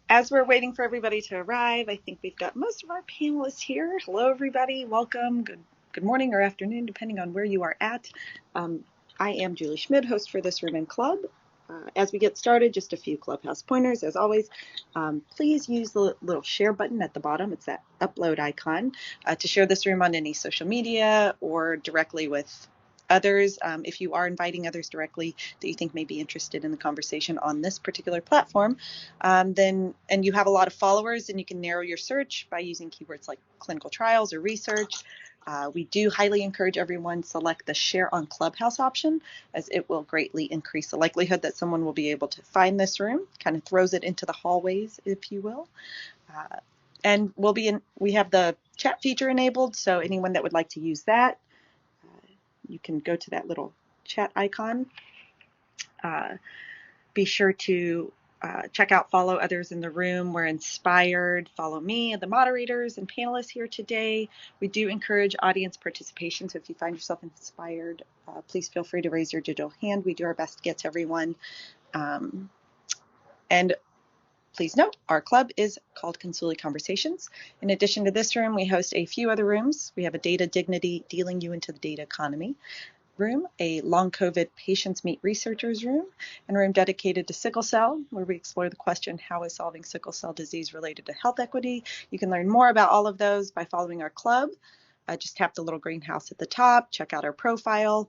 As we're waiting for everybody to arrive, I think we've got most of our panelists here. Hello, everybody. Welcome. Good morning or afternoon, depending on where you are at. I am Julie Szmyd, host for this room and club. As we get started, just a few Clubhouse pointers. As always, please use the little share button at the bottom. It's that upload icon to share this room on any social media or directly with others. If you are inviting others directly that you think may be interested in the conversation on this particular platform, and you have a lot of followers, then you can narrow your search by using keywords like clinical trials or research. We do highly encourage everyone select the share on Clubhouse option, as it will greatly increase the likelihood that someone will be able to find this room, kind of throws it into the hallways, if you will. And we have the chat feature enabled, so anyone that would like to use that, you can go to that little chat icon. Be sure to check out Follow Others in the Room. We're inspired. Follow me, the moderators and panelists here today. We do encourage audience participation, so if you find yourself inspired, please feel free to raise your digital hand. We do our best to get to everyone. And please note, our club is called Consuli Conversations. In addition to this room, we host a few other rooms. We have a Data Dignity, Dealing You into the Data Economy room, a Long COVID Patients Meet Researchers room, and a room dedicated to sickle cell, where we explore the question, how is solving sickle cell disease related to health equity? You can learn more about all of those by following our club. Just tap the little greenhouse at the top, check out our profile.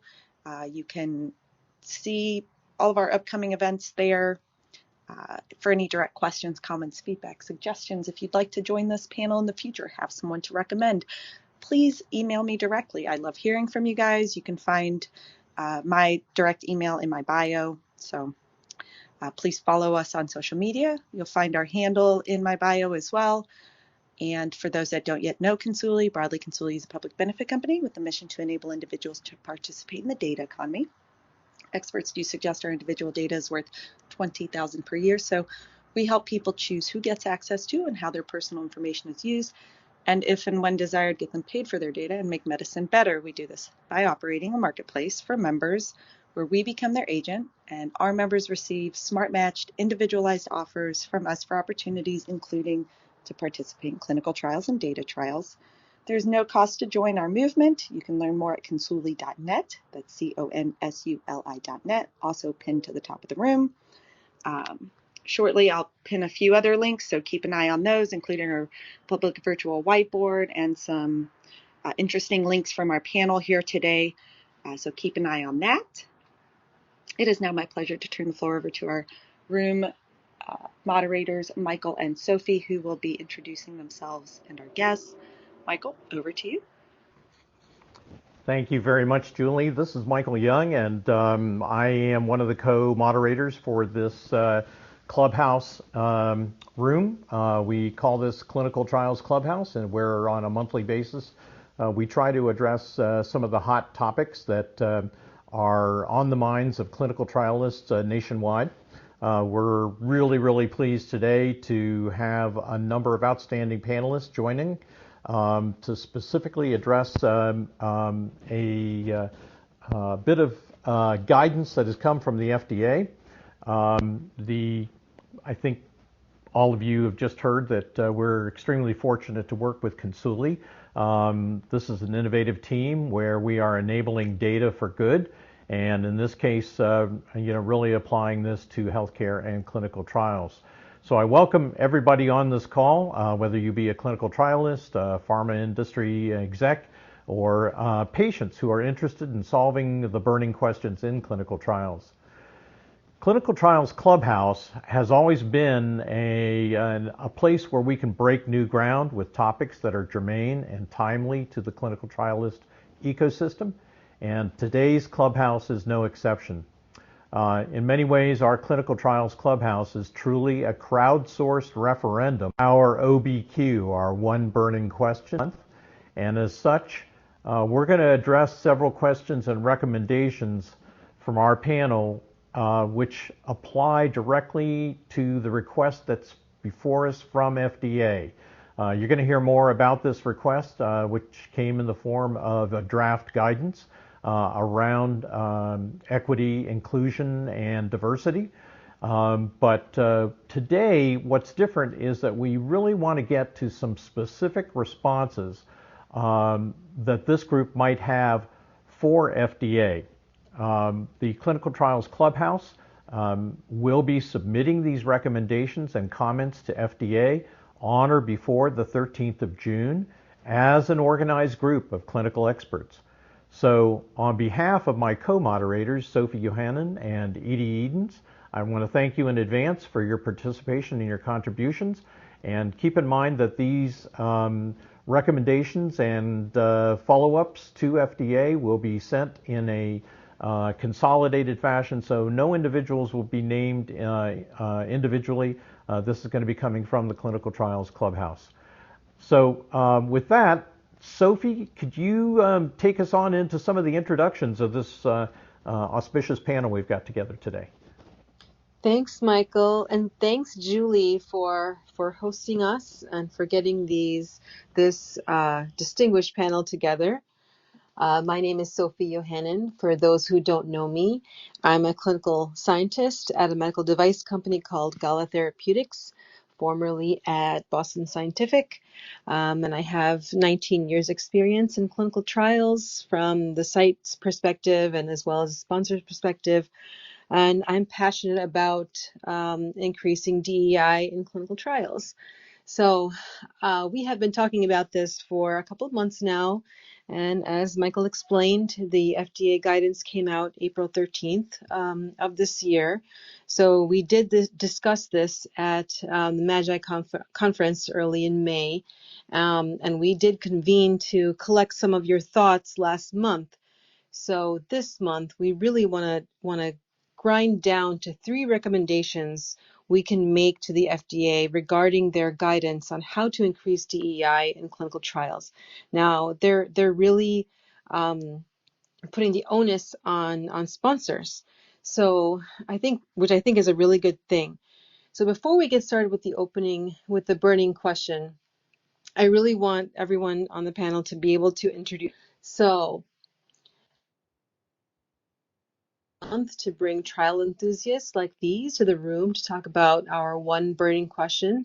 You can see all of our upcoming events there. For any direct questions, comments, feedback, suggestions, if you'd like to join this panel in the future, have someone to recommend, please email me directly. I love hearing from you guys. You can find my direct email in my bio. So please follow us on social media. You'll find our handle in my bio as well. And for those that don't yet know Consuli, broadly, Consuli is a public benefit company with the mission to enable individuals to participate in the data economy. Experts do suggest our individual data is worth $20,000 per year. So we help people choose who gets access to and how their personal information is used. And if and when desired, get them paid for their data and make medicine better. We do this by operating a marketplace for members where we become their agent and our members receive smart matched, individualized offers from us for opportunities, including to participate in clinical trials and data trials. There's no cost to join our movement. You can learn more at consuli.net. That's consuli.net, also pinned to the top of the room. Shortly, I'll pin a few other links, so keep an eye on those, including our public virtual whiteboard and some interesting links from our panel here today. So keep an eye on that. It is now my pleasure to turn the floor over to our room moderators, Michael and Sophie, who will be introducing themselves and our guests. Michael, over to you. Thank you very much, Julie. This is Michael Young, and I am one of the co-moderators for this Clubhouse room. We call this Clinical Trials Clubhouse, and we're on a monthly basis. We try to address some of the hot topics that are on the minds of clinical trialists nationwide. We're really pleased today to have a number of outstanding panelists joining to specifically address a bit of guidance that has come from the FDA. I think all of you have just heard that we're extremely fortunate to work with Consuli. This is an innovative team where we are enabling data for good, and in this case, really applying this to healthcare and clinical trials. So I welcome everybody on this call, whether you be a clinical trialist, a pharma industry exec, or patients who are interested in solving the burning questions in clinical trials. Clinical Trials Clubhouse has always been a place where we can break new ground with topics that are germane and timely to the clinical trialist ecosystem, and today's Clubhouse is no exception. In many ways, our Clinical Trials Clubhouse is truly a crowdsourced referendum, our OBQ, our one burning question, and as such, we're going to address several questions and recommendations from our panel which apply directly to the request that's before us from FDA. You're going to hear more about this request, which came in the form of a draft guidance around equity, inclusion, and diversity. But today, what's different is that we really want to get to some specific responses that this group might have for FDA. The Clinical Trials Clubhouse will be submitting these recommendations and comments to FDA on or before the 13th of June as an organized group of clinical experts. So on behalf of my co-moderators, Sophie Yohannan and Edie Edens, I want to thank you in advance for your participation and your contributions. And keep in mind that these recommendations and follow-ups to FDA will be sent in a consolidated fashion, so no individuals will be named individually. This is going to be coming from the Clinical Trials Clubhouse. So with that, Sophie, could you take us on into some of the introductions of this auspicious panel we've got together today? Thanks, Michael, and thanks, Julie, for hosting us and for getting this distinguished panel together. My name is Sophie Yohannan. For those who don't know me, I'm a clinical scientist at a medical device company called Gala Therapeutics, formerly at Boston Scientific, and I have 19 years experience in clinical trials from the site's perspective and as well as the sponsor's perspective. And I'm passionate about increasing DEI in clinical trials. So we have been talking about this for a couple of months now. And as Michael explained, the FDA guidance came out April 13th of this year. So we did discuss this at the MAGI conference early in May. And we did convene to collect some of your thoughts last month. So this month, we really want to grind down to 3 recommendations we can make to the FDA regarding their guidance on how to increase DEI in clinical trials. Now, they're really putting the onus on sponsors. So which I think is a really good thing. So before we get started with the burning question, I really want everyone on the panel to be able to introduce. So to bring trial enthusiasts like these to the room to talk about our one burning question.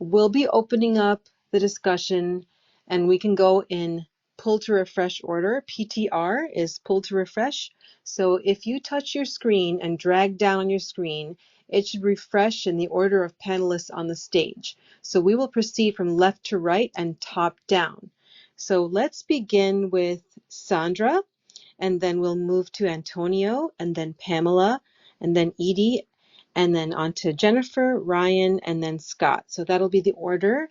We'll be opening up the discussion and we can go in pull to refresh order. PTR is pull to refresh. So if you touch your screen and drag down on your screen, it should refresh in the order of panelists on the stage. So we will proceed from left to right and top down. So let's begin with Sandra. And then we'll move to Antonio, and then Pamela, and then Edie, and then on to Jennifer, Ryan, and then Scott. So that'll be the order.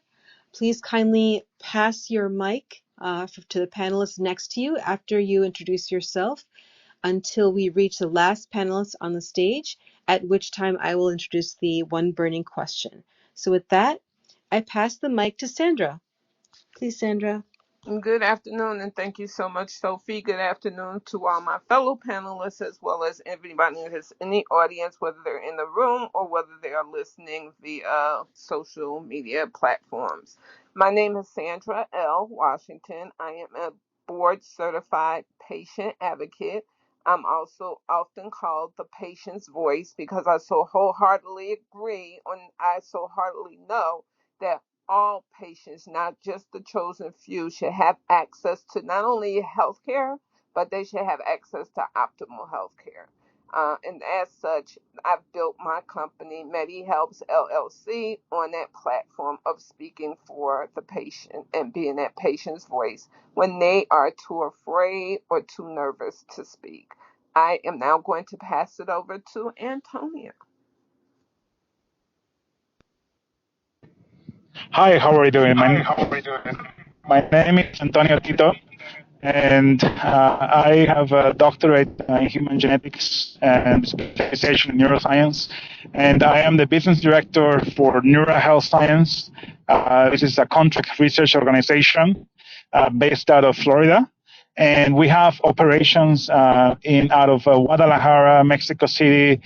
Please kindly pass your mic to the panelists next to you after you introduce yourself until we reach the last panelist on the stage, at which time I will introduce the one burning question. So with that, I pass the mic to Sandra. Please, Sandra. Good afternoon, and thank you so much, Sophie. Good afternoon to all my fellow panelists, as well as everybody who's in the audience, whether they're in the room or whether they are listening via social media platforms. My name is Sandra L. Washington. I am a board-certified patient advocate. I'm also often called the patient's voice because I so wholeheartedly agree, and I so heartily know that all patients, not just the chosen few, should have access to not only health care, but they should have access to optimal health care. And as such, I've built my company, MediHelps LLC, on that platform of speaking for the patient and being that patient's voice when they are too afraid or too nervous to speak. I am now going to pass it over to Antonia. Hi, how are you doing? My name is Antonio Tito, and I have a doctorate in human genetics and specialization in neuroscience, and I am the business director for NeuroHealth Science. This is a contract research organization based out of Florida, and we have operations out of Guadalajara, Mexico City,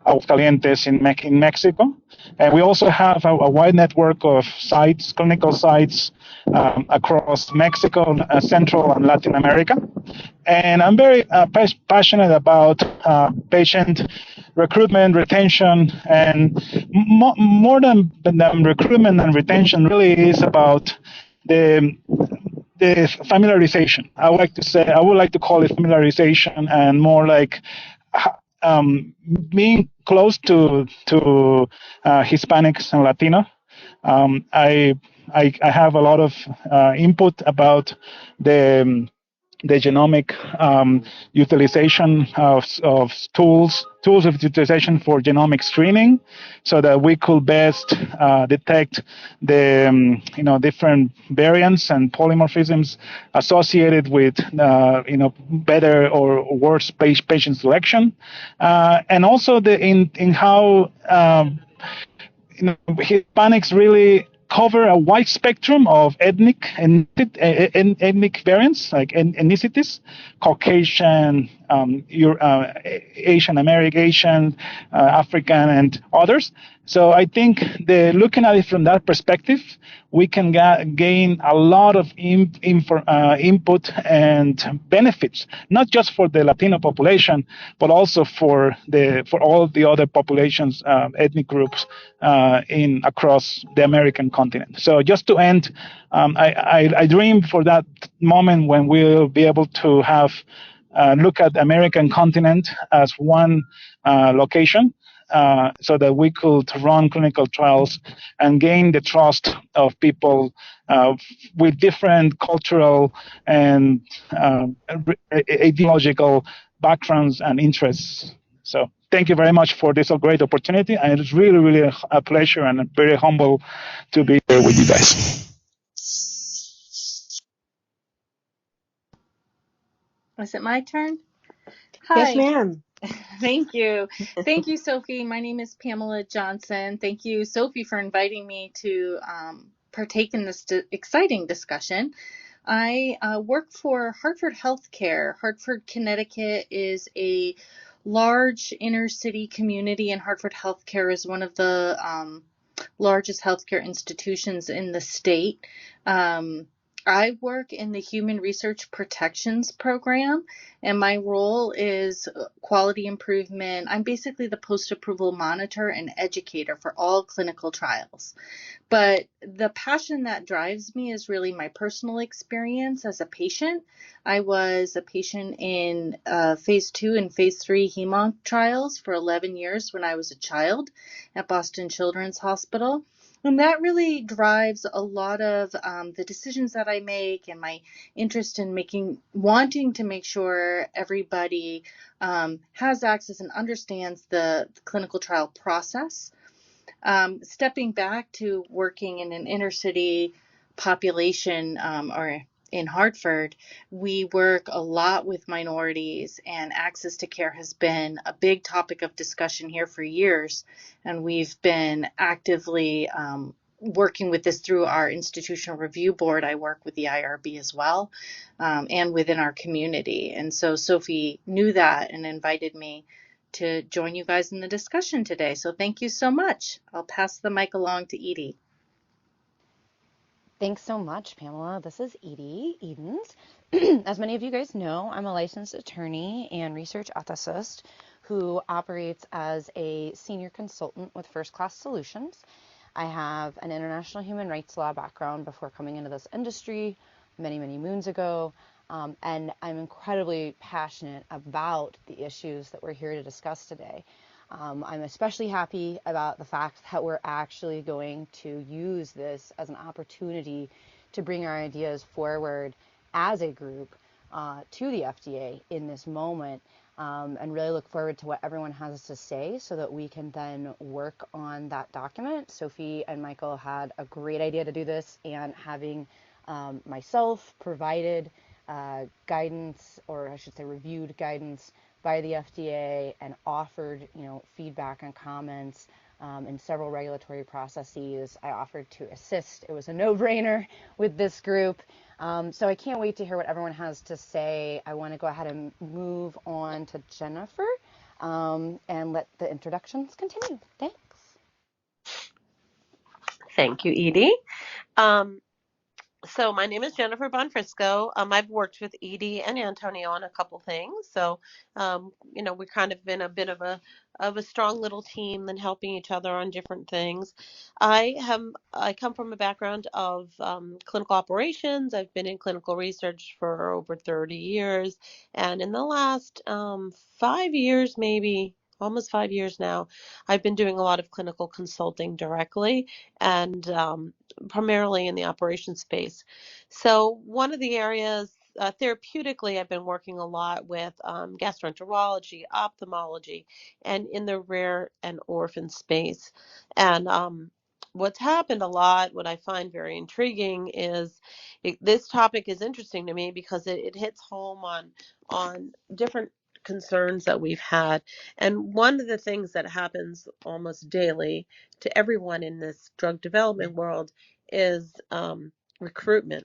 Aguascalientes in Mexico. And we also have a wide network of sites, clinical sites across Mexico, Central and Latin America. And I'm very passionate about patient recruitment, retention, and more than recruitment and retention really is about the familiarization. I would like to call it familiarization, and more like being close to Hispanics and Latino. I have a lot of input about the genomic utilization of tools of utilization for genomic screening, so that we could best detect the different variants and polymorphisms associated with better or worse patient selection, and also in how Hispanics really cover a wide spectrum of ethnic variants, like ethnicities, Caucasian, Asian American, Asian, African, and others. So I think looking at it from that perspective, we can gain a lot of input and benefits, not just for the Latino population, but also for all the other populations, ethnic groups across the American continent. So just to end, I dream for that moment when we'll be able to have look at the American continent as one location, so that we could run clinical trials and gain the trust of people with different cultural and ideological backgrounds and interests. So thank you very much for this great opportunity. And it's really, really a pleasure, and I'm very humble to be here with you guys. Is it my turn? Yes, Hi. ma'am. Thank you. Thank you, Sophie. My name is Pamela Johnson. Thank you, Sophie, for inviting me to partake in this exciting discussion. I work for Hartford Healthcare. Hartford, Connecticut is a large inner city community, and Hartford Healthcare is one of the largest healthcare institutions in the state. I work in the Human Research Protections Program, and my role is quality improvement. I'm basically the post-approval monitor and educator for all clinical trials. But the passion that drives me is really my personal experience as a patient. I was a patient in phase 2 and phase 3 hemonc trials for 11 years when I was a child at Boston Children's Hospital. And that really drives a lot of the decisions that I make, and my interest in wanting to make sure everybody has access and understands the clinical trial process. Stepping back to working in an inner city population or in Hartford, we work a lot with minorities, and access to care has been a big topic of discussion here for years. And we've been actively working with this through our institutional review board. I work with the IRB as well, and within our community. And so Sophie knew that and invited me to join you guys in the discussion today. So thank you so much. I'll pass the mic along to Edie. Thanks so much, Pamela. This is Edie Edens. As many of you guys know, I'm a licensed attorney and research ethicist who operates as a senior consultant with First Class Solutions. I have an international human rights law background before coming into this industry many, many moons ago. And I'm incredibly passionate about the issues that we're here to discuss today. I'm especially happy about the fact that we're actually going to use this as an opportunity to bring our ideas forward as a group to the FDA in this moment, and really look forward to what everyone has to say so that we can then work on that document. Sophie and Michael had a great idea to do this, and having myself provided guidance, or I should say reviewed guidance by the FDA and offered, feedback and comments in several regulatory processes. I offered to assist. It was a no-brainer with this group. So I can't wait to hear what everyone has to say. I want to go ahead and move on to Jennifer and let the introductions continue. Thanks. Thank you, Edie. So my name is Jennifer Bonfrisco. I've worked with Edie and Antonio on a couple things. So, we've kind of been a bit of a strong little team and helping each other on different things. I come from a background of clinical operations. I've been in clinical research for over 30 years, and in the last 5 years, maybe almost 5 years now, I've been doing a lot of clinical consulting directly and primarily in the operations space. So one of the areas therapeutically, I've been working a lot with gastroenterology, ophthalmology, and in the rare and orphan space. And what's happened a lot, what I find very intriguing is this topic is interesting to me because it hits home on different concerns that we've had. And one of the things that happens almost daily to everyone in this drug development world is recruitment.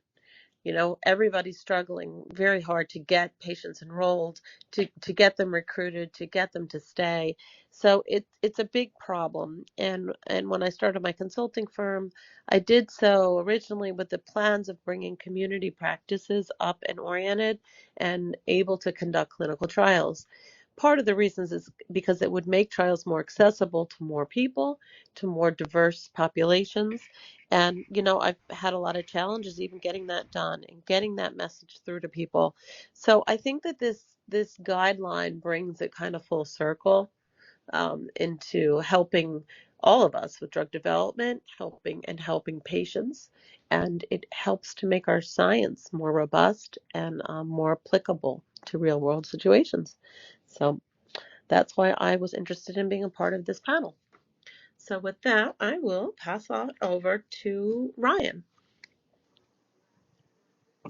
Everybody's struggling very hard to get patients enrolled, to get them recruited, to get them to stay. So it's a big problem. And when I started my consulting firm, I did so originally with the plans of bringing community practices up and oriented and able to conduct clinical trials. Part of the reasons is because it would make trials more accessible to more people, to more diverse populations. And, I've had a lot of challenges even getting that done and getting that message through to people. So I think that this guideline brings it kind of full circle into helping all of us with drug development, helping patients, and it helps to make our science more robust and more applicable to real world situations. So that's why I was interested in being a part of this panel. So with that, I will pass on over to Ryan.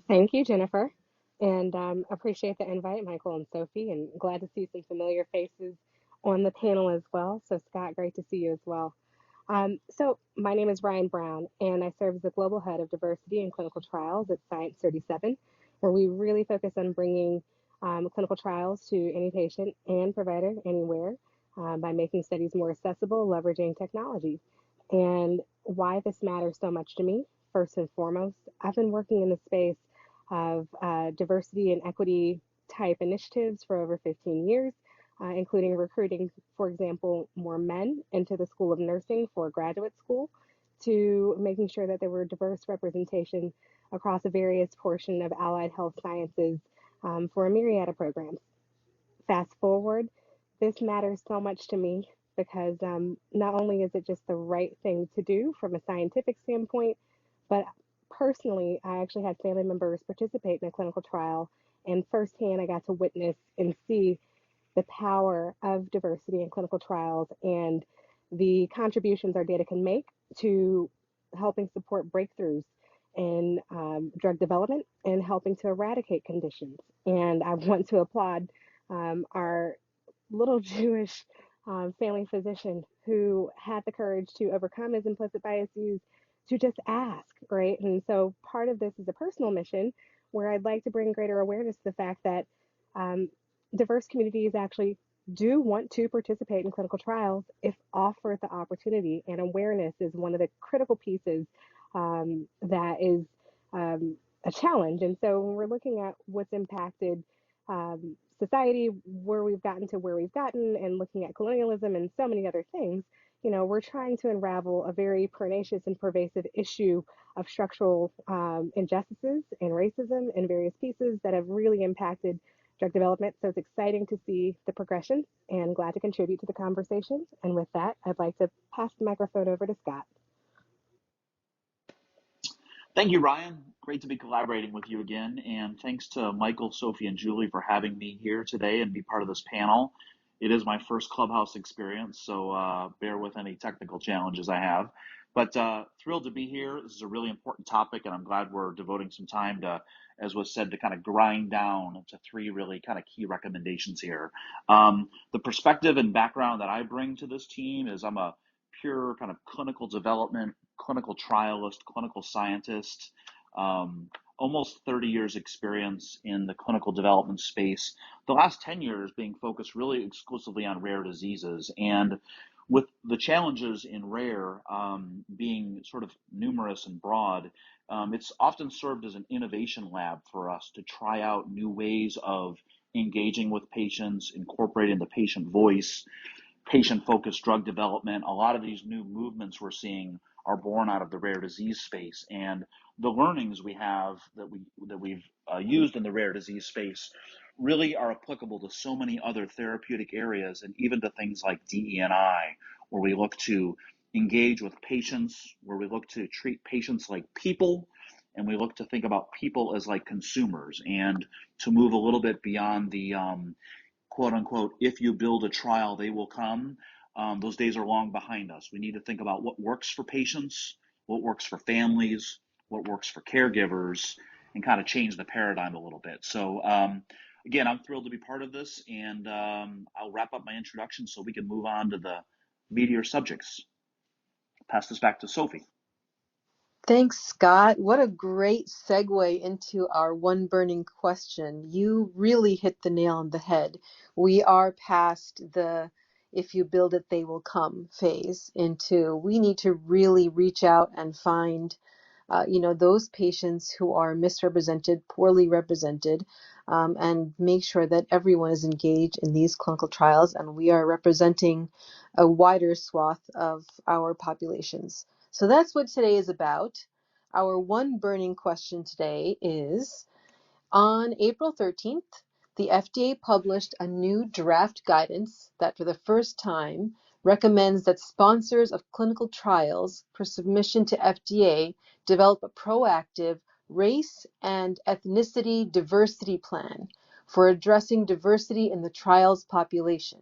Thank you, Jennifer, and appreciate the invite, Michael and Sophie, and glad to see some familiar faces on the panel as well. So, Scott, great to see you as well. So, my name is Ryan Brown, and I serve as the Global Head of Diversity and Clinical Trials at Science 37, where we really focus on bringing clinical trials to any patient and provider anywhere by making studies more accessible, leveraging technology. And why this matters so much to me, first and foremost, I've been working in the space of diversity and equity type initiatives for over 15 years, including recruiting, for example, more men into the School of Nursing for graduate school, to making sure that there were diverse representation across a various portion of allied health sciences for a myriad of programs. Fast forward, this matters so much to me because not only is it just the right thing to do from a scientific standpoint, but personally, I actually had family members participate in a clinical trial, and firsthand, I got to witness and see the power of diversity in clinical trials and the contributions our data can make to helping support breakthroughs in drug development and helping to eradicate conditions. And I want to applaud our little Jewish family physician who had the courage to overcome his implicit biases to just ask, right? And so part of this is a personal mission where I'd like to bring greater awareness to the fact that diverse communities actually do want to participate in clinical trials if offered the opportunity, and awareness is one of the critical pieces that is a challenge. And so when we're looking at what's impacted society, where we've gotten to where we've gotten, and looking at colonialism and so many other things, we're trying to unravel a very pernicious and pervasive issue of structural injustices and racism in various pieces that have really impacted drug development. So it's exciting to see the progression and glad to contribute to the conversation. And with that, I'd like to pass the microphone over to Scott. Thank you, Ryan. Great to be collaborating with you again. And thanks to Michael, Sophie, and Julie for having me here today and be part of this panel. It is my first Clubhouse experience, so bear with any technical challenges I have. But thrilled to be here. This is a really important topic, and I'm glad we're devoting some time to, as was said, to kind of grind down to three really kind of key recommendations here. The perspective and background that I bring to this team is I'm a pure kind of clinical development, clinical trialist, clinical scientist, almost 30 years experience in the clinical development space. The last 10 years being focused really exclusively on rare diseases. And with the challenges in rare being sort of numerous and broad, it's often served as an innovation lab for us to try out new ways of engaging with patients, incorporating the patient voice, patient-focused drug development. A lot of these new movements we're seeing are born out of the rare disease space, and the learnings we have that we've used in the rare disease space really are applicable to so many other therapeutic areas, and even to things like DE&I, where we look to engage with patients, where we look to treat patients like people, and we look to think about people as like consumers, and to move a little bit beyond the quote unquote, if you build a trial, they will come. Those days are long behind us. We need to think about what works for patients, what works for families, what works for caregivers, and kind of change the paradigm a little bit. So, again, I'm thrilled to be part of this, and I'll wrap up my introduction so we can move on to the meatier subjects. Pass this back to Sophie. Thanks, Scott. What a great segue into our one burning question. You really hit the nail on the head. We are past the if you build it, they will come phase into we need to really reach out and find those patients who are misrepresented, poorly represented, and make sure that everyone is engaged in these clinical trials and we are representing a wider swath of our populations. So that's what today is about. Our one burning question today is, on April 13th, the FDA published a new draft guidance that for the first time recommends that sponsors of clinical trials for submission to FDA develop a proactive race and ethnicity diversity plan for addressing diversity in the trial's population.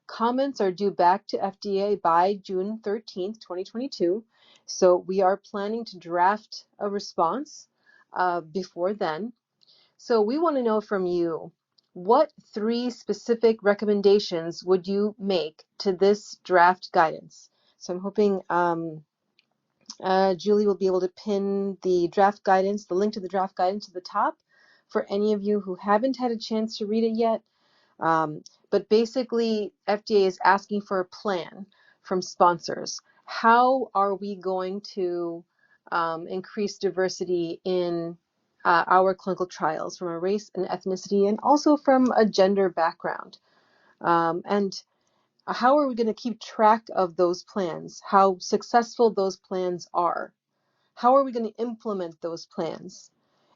Comments are due back to FDA by June 13th, 2022. So we are planning to draft a response before then. So we want to know from you, what 3 specific recommendations would you make to this draft guidance? So I'm hoping Julie will be able to pin the draft guidance, the link to the draft guidance to the top for any of you who haven't had a chance to read it yet. But basically, FDA is asking for a plan from sponsors. How are we going to increase diversity in our clinical trials from a race and ethnicity and also from a gender background? And how are we going to keep track of those plans, how successful those plans are? How are we going to implement those plans?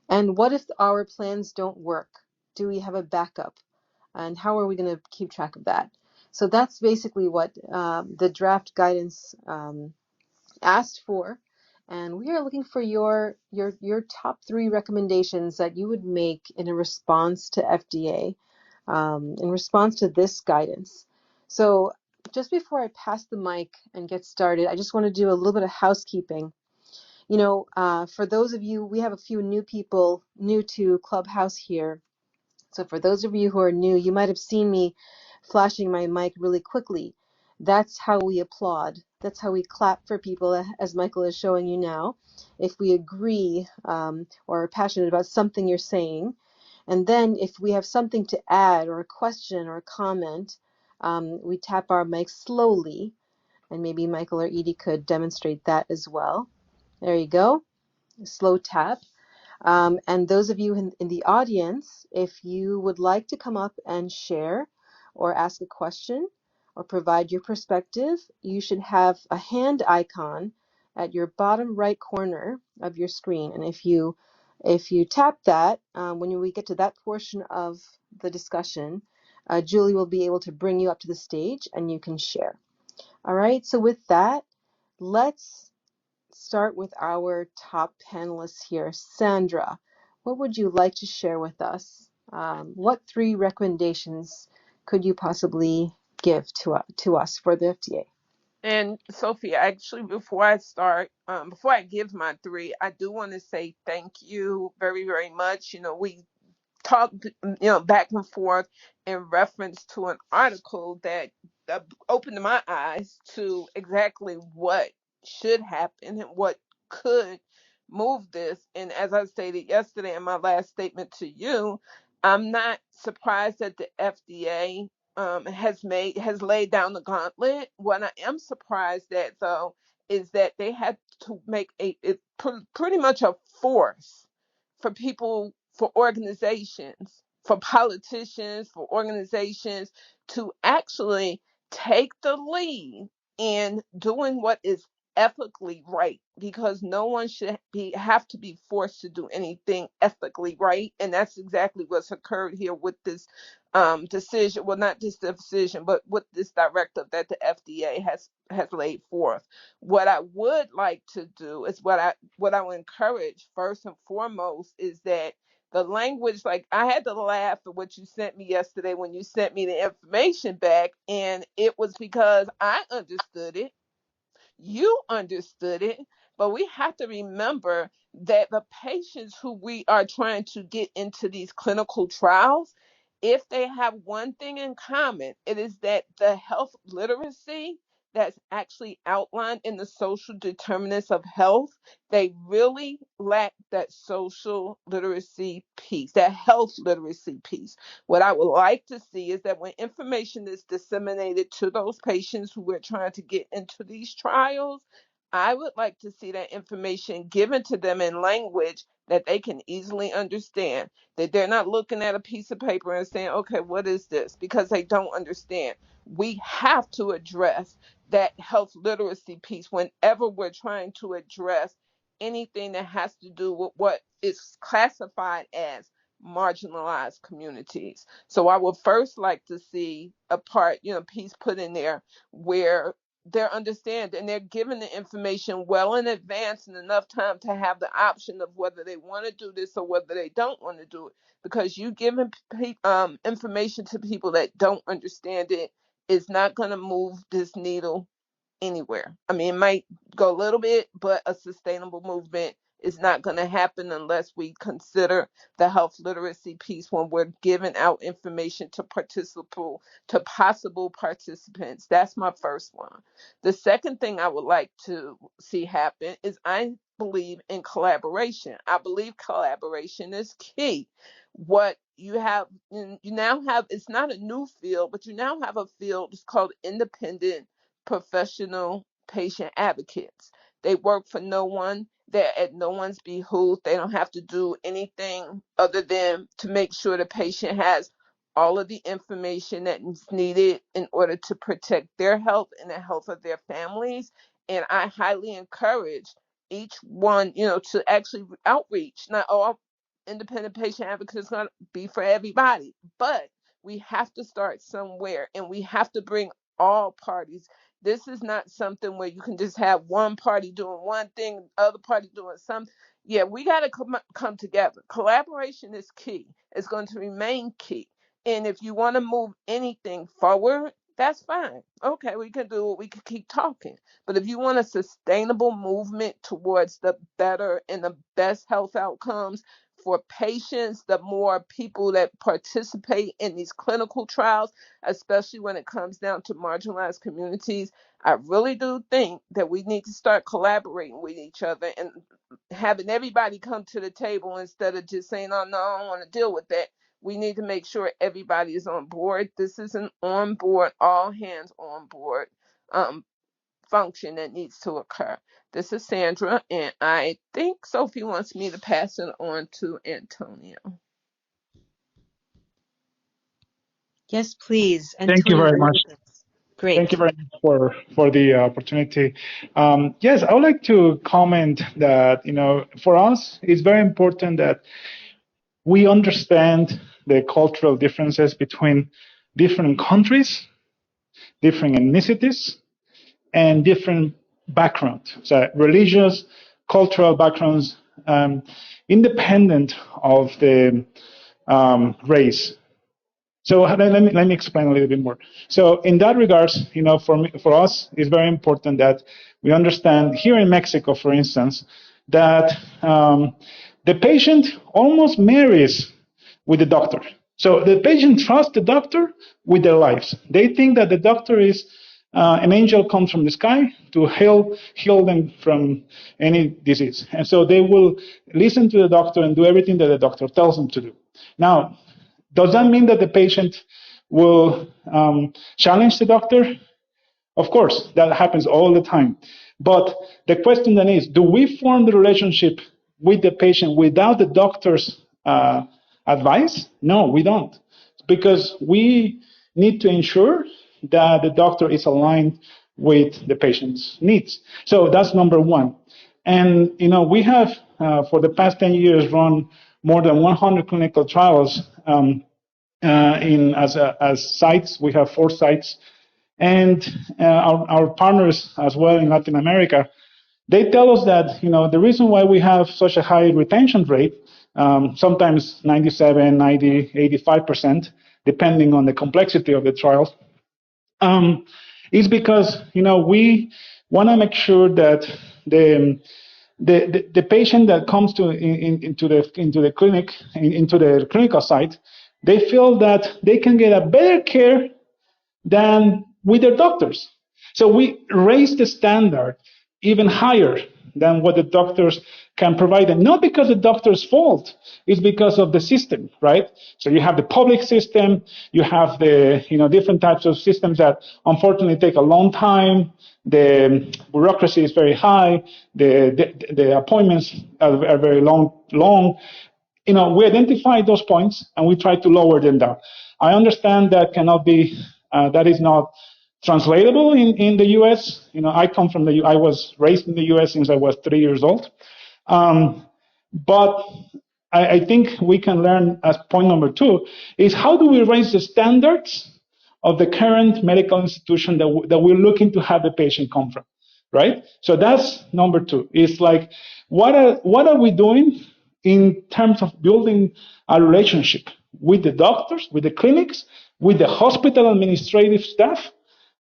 And what if our plans don't work? Do we have a backup? And how are we going to keep track of that? So that's basically what the draft guidance asked for. And we are looking for your top 3 recommendations that you would make in a response to FDA, in response to this guidance. So just before I pass the mic and get started, I just want to do a little bit of housekeeping. For those of you, we have a few new people new to Clubhouse here. So for those of you who are new, you might have seen me flashing my mic really quickly. That's how we applaud. That's how we clap for people, as Michael is showing you now. If we agree or are passionate about something you're saying. And then if we have something to add or a question or a comment, we tap our mic slowly. And maybe Michael or Edie could demonstrate that as well. There you go. Slow tap. And those of you in the audience, if you would like to come up and share or ask a question or provide your perspective, you should have a hand icon at your bottom right corner of your screen. And if you tap that, when we get to that portion of the discussion, Julie will be able to bring you up to the stage and you can share. All right, so with that, let's start with our top panelists here. Sandra, what would you like to share with us? What 3 recommendations could you possibly give to us for the FDA? And Sophie, actually, before I start, before I give my 3, I do want to say thank you very, very much. We talked, back and forth in reference to an article that opened my eyes to exactly what should happen and what could move this. And as I stated yesterday in my last statement to you, I'm not surprised that the FDA has laid down the gauntlet. What I am surprised at, though, is that they had to make pretty much a force for people, for organizations, for politicians, for organizations to actually take the lead in doing what is ethically right, because no one should have to be forced to do anything ethically right, and that's exactly what's occurred here with this decision. Well, not just the decision, but with this directive that the FDA has laid forth. What I would like to do is what I would encourage first and foremost is that the language, like I had to laugh at what you sent me yesterday when you sent me the information back, and it was because I understood it, you understood it, but we have to remember that the patients who we are trying to get into these clinical trials, if they have one thing in common, it is that the health literacy that's actually outlined in the social determinants of health, they really lack that social literacy piece, that health literacy piece. What I would like to see is that when information is disseminated to those patients who we're trying to get into these trials, I would like to see that information given to them in language that they can easily understand, that they're not looking at a piece of paper and saying, okay, what is this? Because they don't understand. We have to address that health literacy piece whenever we're trying to address anything that has to do with what is classified as marginalized communities. So I would first like to see a part, piece put in there where they're understand and they're given the information well in advance and enough time to have the option of whether they want to do this or whether they don't want to do it. Because you giving information to people that don't understand it is not going to move this needle anywhere. I mean, it might go a little bit, but a sustainable movement is not going to happen unless we consider the health literacy piece when we're giving out information to possible participants. That's my first one. The second thing I would like to see happen is I believe in collaboration. I believe collaboration is key. What you now have, it's not a new field, but you now have a field, it's called independent professional patient advocates. They work for no one. They're at no one's behoof. They don't have to do anything other than to make sure the patient has all of the information that is needed in order to protect their health and the health of their families. And I highly encourage each one, to actually outreach. Not all independent patient advocates is going to be for everybody, but we have to start somewhere, and we have to bring all parties. This is not something where you can just have one party doing one thing, other party doing something. Yeah, we got to come together. Collaboration is key. It's going to remain key. And if you want to move anything forward, that's fine. Okay, we can do it. We can keep talking. But if you want a sustainable movement towards the better and the best health outcomes for patients, the more people that participate in these clinical trials, especially when it comes down to marginalized communities, I really do think that we need to start collaborating with each other and having everybody come to the table instead of just saying, oh, no, I don't want to deal with that. We need to make sure everybody is on board. This is an on board, all hands on board function that needs to occur. This is Sandra, and I think Sophie wants me to pass it on to Antonio. Yes, please. Thank you Antonio, very much. great. Thank you very much for the opportunity. Yes, I would like to comment that, for us, it's very important that we understand the cultural differences between different countries, different ethnicities, and different backgrounds, so religious, cultural backgrounds, independent of the race. So let me explain a little bit more. So in that regards, for us, it's very important that we understand here in Mexico, for instance, that the patient almost marries with the doctor. So the patient trusts the doctor with their lives. They think that the doctor is an angel comes from the sky to heal them from any disease. And so they will listen to the doctor and do everything that the doctor tells them to do. Now, does that mean that the patient will challenge the doctor? Of course, that happens all the time. But the question then is, do we form the relationship with the patient without the doctor's advice? No, we don't. Because we need to ensure that the doctor is aligned with the patient's needs. So that's number one. And, we have, for the past 10 years, run more than 100 clinical trials as sites. We have 4 sites. And our partners as well in Latin America, they tell us that, the reason why we have such a high retention rate, sometimes 97, 90, 85%, depending on the complexity of the trials, is because, we want to make sure that the patient that comes into the clinic, into the clinical site, they feel that they can get a better care than with their doctors. So we raise the standard even higher than what the doctors can provide. And not because the doctor's fault, it's because of the system, right? So you have the public system, you have the different types of systems that unfortunately take a long time. The bureaucracy is very high. The appointments are very long. We identify those points and we try to lower them down. I understand that cannot be, that is not translatable in the U.S. I come from I was raised in the U.S. since I was 3 years old. But I think we can learn as point number 2 is how do we raise the standards of the current medical institution that we're looking to have the patient come from, right? So that's number 2. It's like, what are we doing in terms of building a relationship with the doctors, with the clinics, with the hospital administrative staff,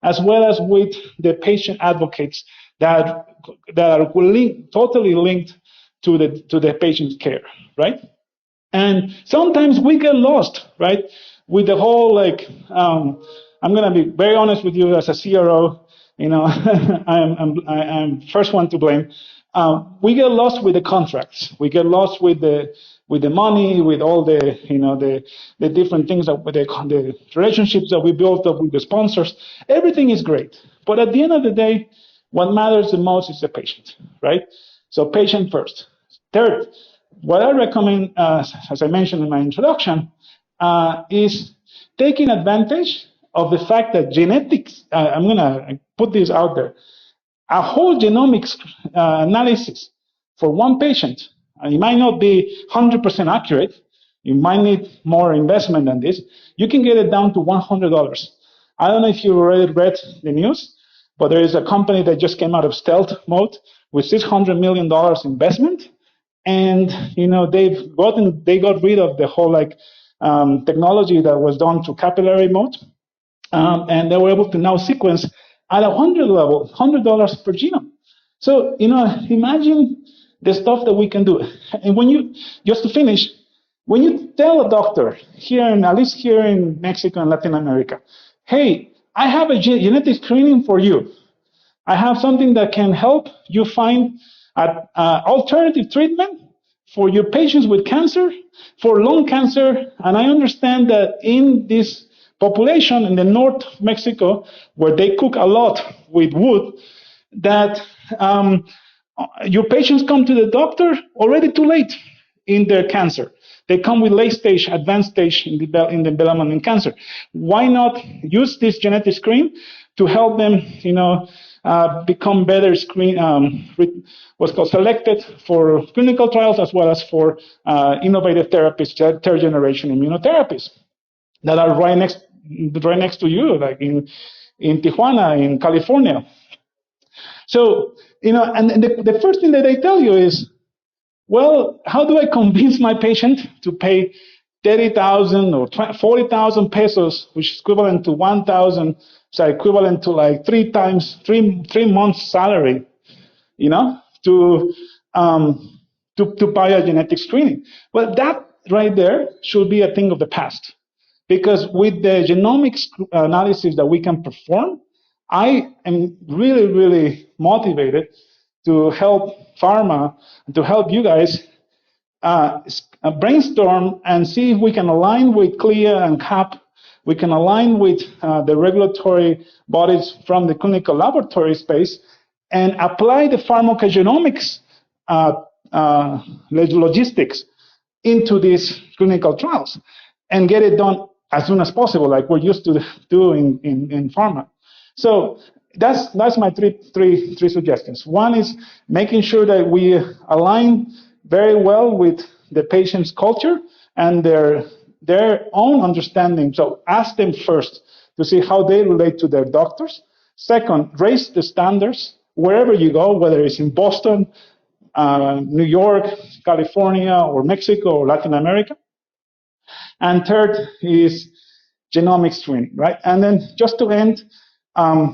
as well as with the patient advocates that are totally linked to the patient's care, right? And sometimes we get lost, right? With the whole, I'm going to be very honest with you as a CRO, I'm first one to blame. We get lost with the contracts. We get lost with the money, with all the different things, the relationships that we built up with the sponsors. Everything is great. But at the end of the day, what matters the most is the patient, right? So patient first. Third, what I recommend, as I mentioned in my introduction, is taking advantage of the fact that genetics, I'm going to put this out there, a whole genomics analysis for one patient, and it might not be 100% accurate, you might need more investment than this, you can get it down to $100. I don't know if you already read the news, but there is a company that just came out of stealth mode with $600 million investment, and they got rid of the whole technology that was done to capillary mode, and they were able to now sequence at $100 per genome. So imagine the stuff that we can do. And just to finish, when you tell a doctor at least here in Mexico and Latin America, hey, I have a genetic screening for you. I have something that can help you find an alternative treatment for your patients with cancer, for lung cancer. And I understand that in this population in the North Mexico, where they cook a lot with wood, that your patients come to the doctor already too late in their cancer. They come with late stage, advanced stage in the development in cancer. Why not use this genetic screen to help them, become better what's called selected for clinical trials as well as for innovative therapies, third generation immunotherapies that are right next to you, like in Tijuana, in California. So, and the first thing that they tell you is, well, how do I convince my patient to pay 30,000 or 40,000 pesos, which is equivalent to 1,000, equivalent to like 3 months salary, to buy a genetic screening? Well, that right there should be a thing of the past. Because with the genomics analysis that we can perform, I am really, really motivated to help pharma and to help you guys brainstorm and see if we can align with CLIA and CAP We can align with the regulatory bodies from the clinical laboratory space and apply the pharmacogenomics logistics into these clinical trials and get it done as soon as possible, like we're used to do in pharma. So that's my three suggestions. One is making sure that we align very well with the patient's culture and their own understanding. So ask them first to see how they relate to their doctors. Second, raise the standards wherever you go, whether it's in Boston, New York, California, or Mexico, or Latin America. And third is genomic screening, right? And then just to end, I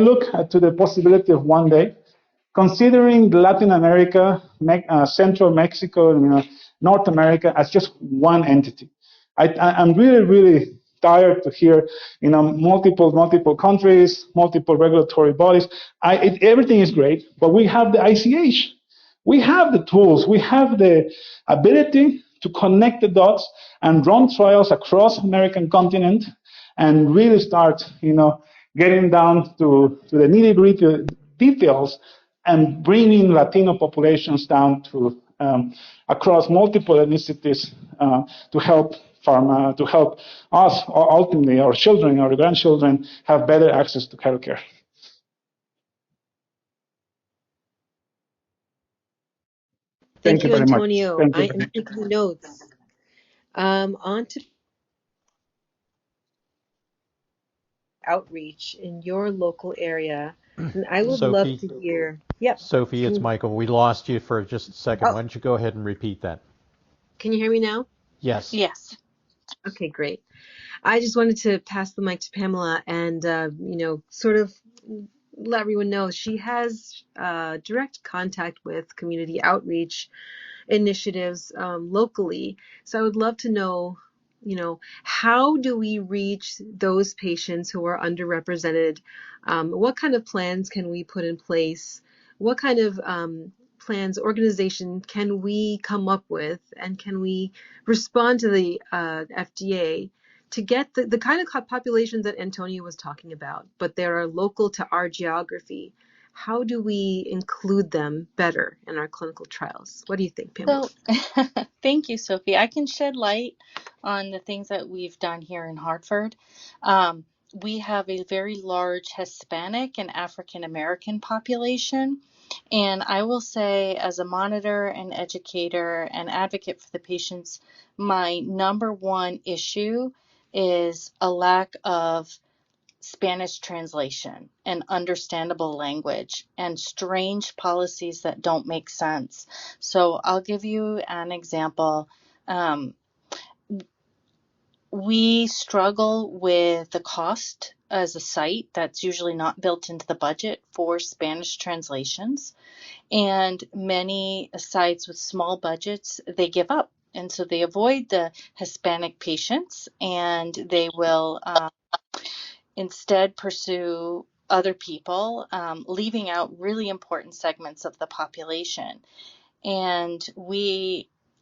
look to the possibility of one day considering Latin America, Central Mexico, and North America as just one entity. I'm really, really tired to hear, multiple countries, multiple regulatory bodies. Everything is great, but we have the ICH. We have the tools. We have the ability to connect the dots and run trials across American continent and really start, getting down to the nitty-gritty details and bringing Latino populations down to across multiple ethnicities to help us ultimately, our children, our grandchildren, have better access to healthcare. Thank you, very much. Antonio. Thank I you. am taking notes. On to outreach in your local area. And I would love Sophie, to hear. Yep. Sophie, it's Michael. We lost you for just a second. Oh, Why don't you go ahead and repeat that? can you hear me now? Yes. Yes. Okay, great. I just wanted to pass the mic to Pamela and, sort of let everyone know she has direct contact with community outreach initiatives locally. So I would love to know, how do we reach those patients who are underrepresented? What kind of plans can we put in place? What kind of plans, organization can we come up with? And can we respond to the FDA to get the kind of populations that Antonio was talking about, but they are local to our geography? How do we include them better in our clinical trials? What do you think, Pamela? So, thank you, Sophie. I can shed light on the things that we've done here in Hartford. We have a very large Hispanic and African American population. And I will say, as a monitor and educator and advocate for the patients, my number one issue is a lack of Spanish translation and understandable language and strange policies that don't make sense. So I'll give you an example. We struggle with the cost as a site that's usually not built into the budget for Spanish translations. And many sites with small budgets, they give up. And so they avoid the Hispanic patients and they will instead pursue other people, leaving out really important segments of the population. And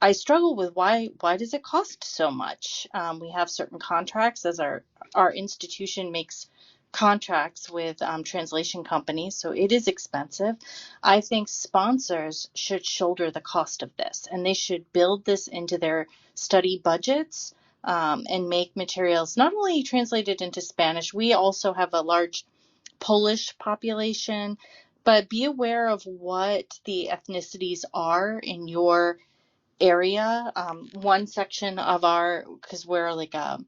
I struggle with why does it cost so much? We have certain contracts as our institution makes contracts with translation companies, so it is expensive. I think sponsors should shoulder the cost of this, and they should build this into their study budgets and make materials not only translated into Spanish. We also have a large Polish population, but be aware of what the ethnicities are in your area. One section of because we're like a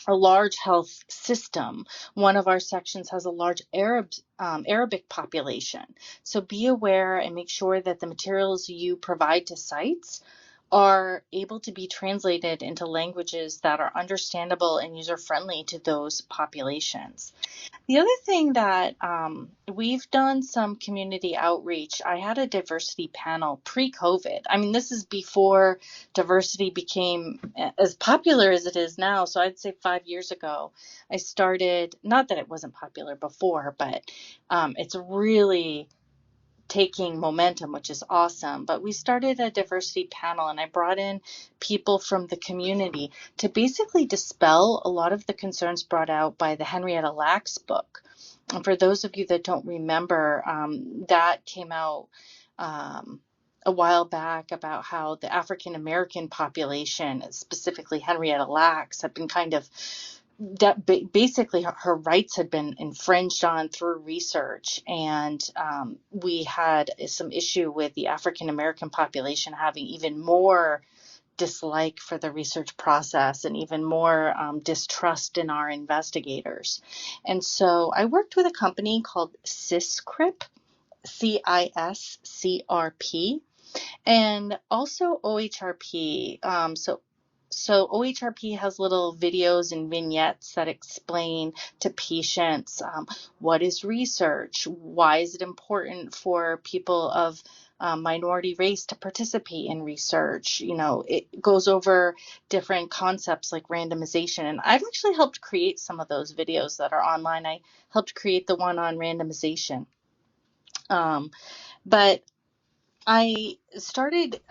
large health system, one of our sections has a large Arabic population. So be aware and make sure that the materials you provide to sites are able to be translated into languages that are understandable and user-friendly to those populations. The other thing that we've done some community outreach. I had a diversity panel pre-COVID. I mean, this is before diversity became as popular as it is now. So I'd say 5 years ago, I started, not that it wasn't popular before, but it's really taking momentum, which is awesome. But we started a diversity panel, and I brought in people from the community to basically dispel a lot of the concerns brought out by the Henrietta Lacks book. And for those of you that don't remember, that came out a while back about how the African American population, specifically Henrietta Lacks, had been kind of basically her rights had been infringed on through research, and we had some issue with the African American population having even more dislike for the research process and even more distrust in our investigators. And so I worked with a company called CISCRP, CISCRP, and also OHRP. So OHRP has little videos and vignettes that explain to patients what is research, why is it important for people of minority race to participate in research. It goes over different concepts like randomization, and I've actually helped create some of those videos that are online. I helped create the one on randomization. But I started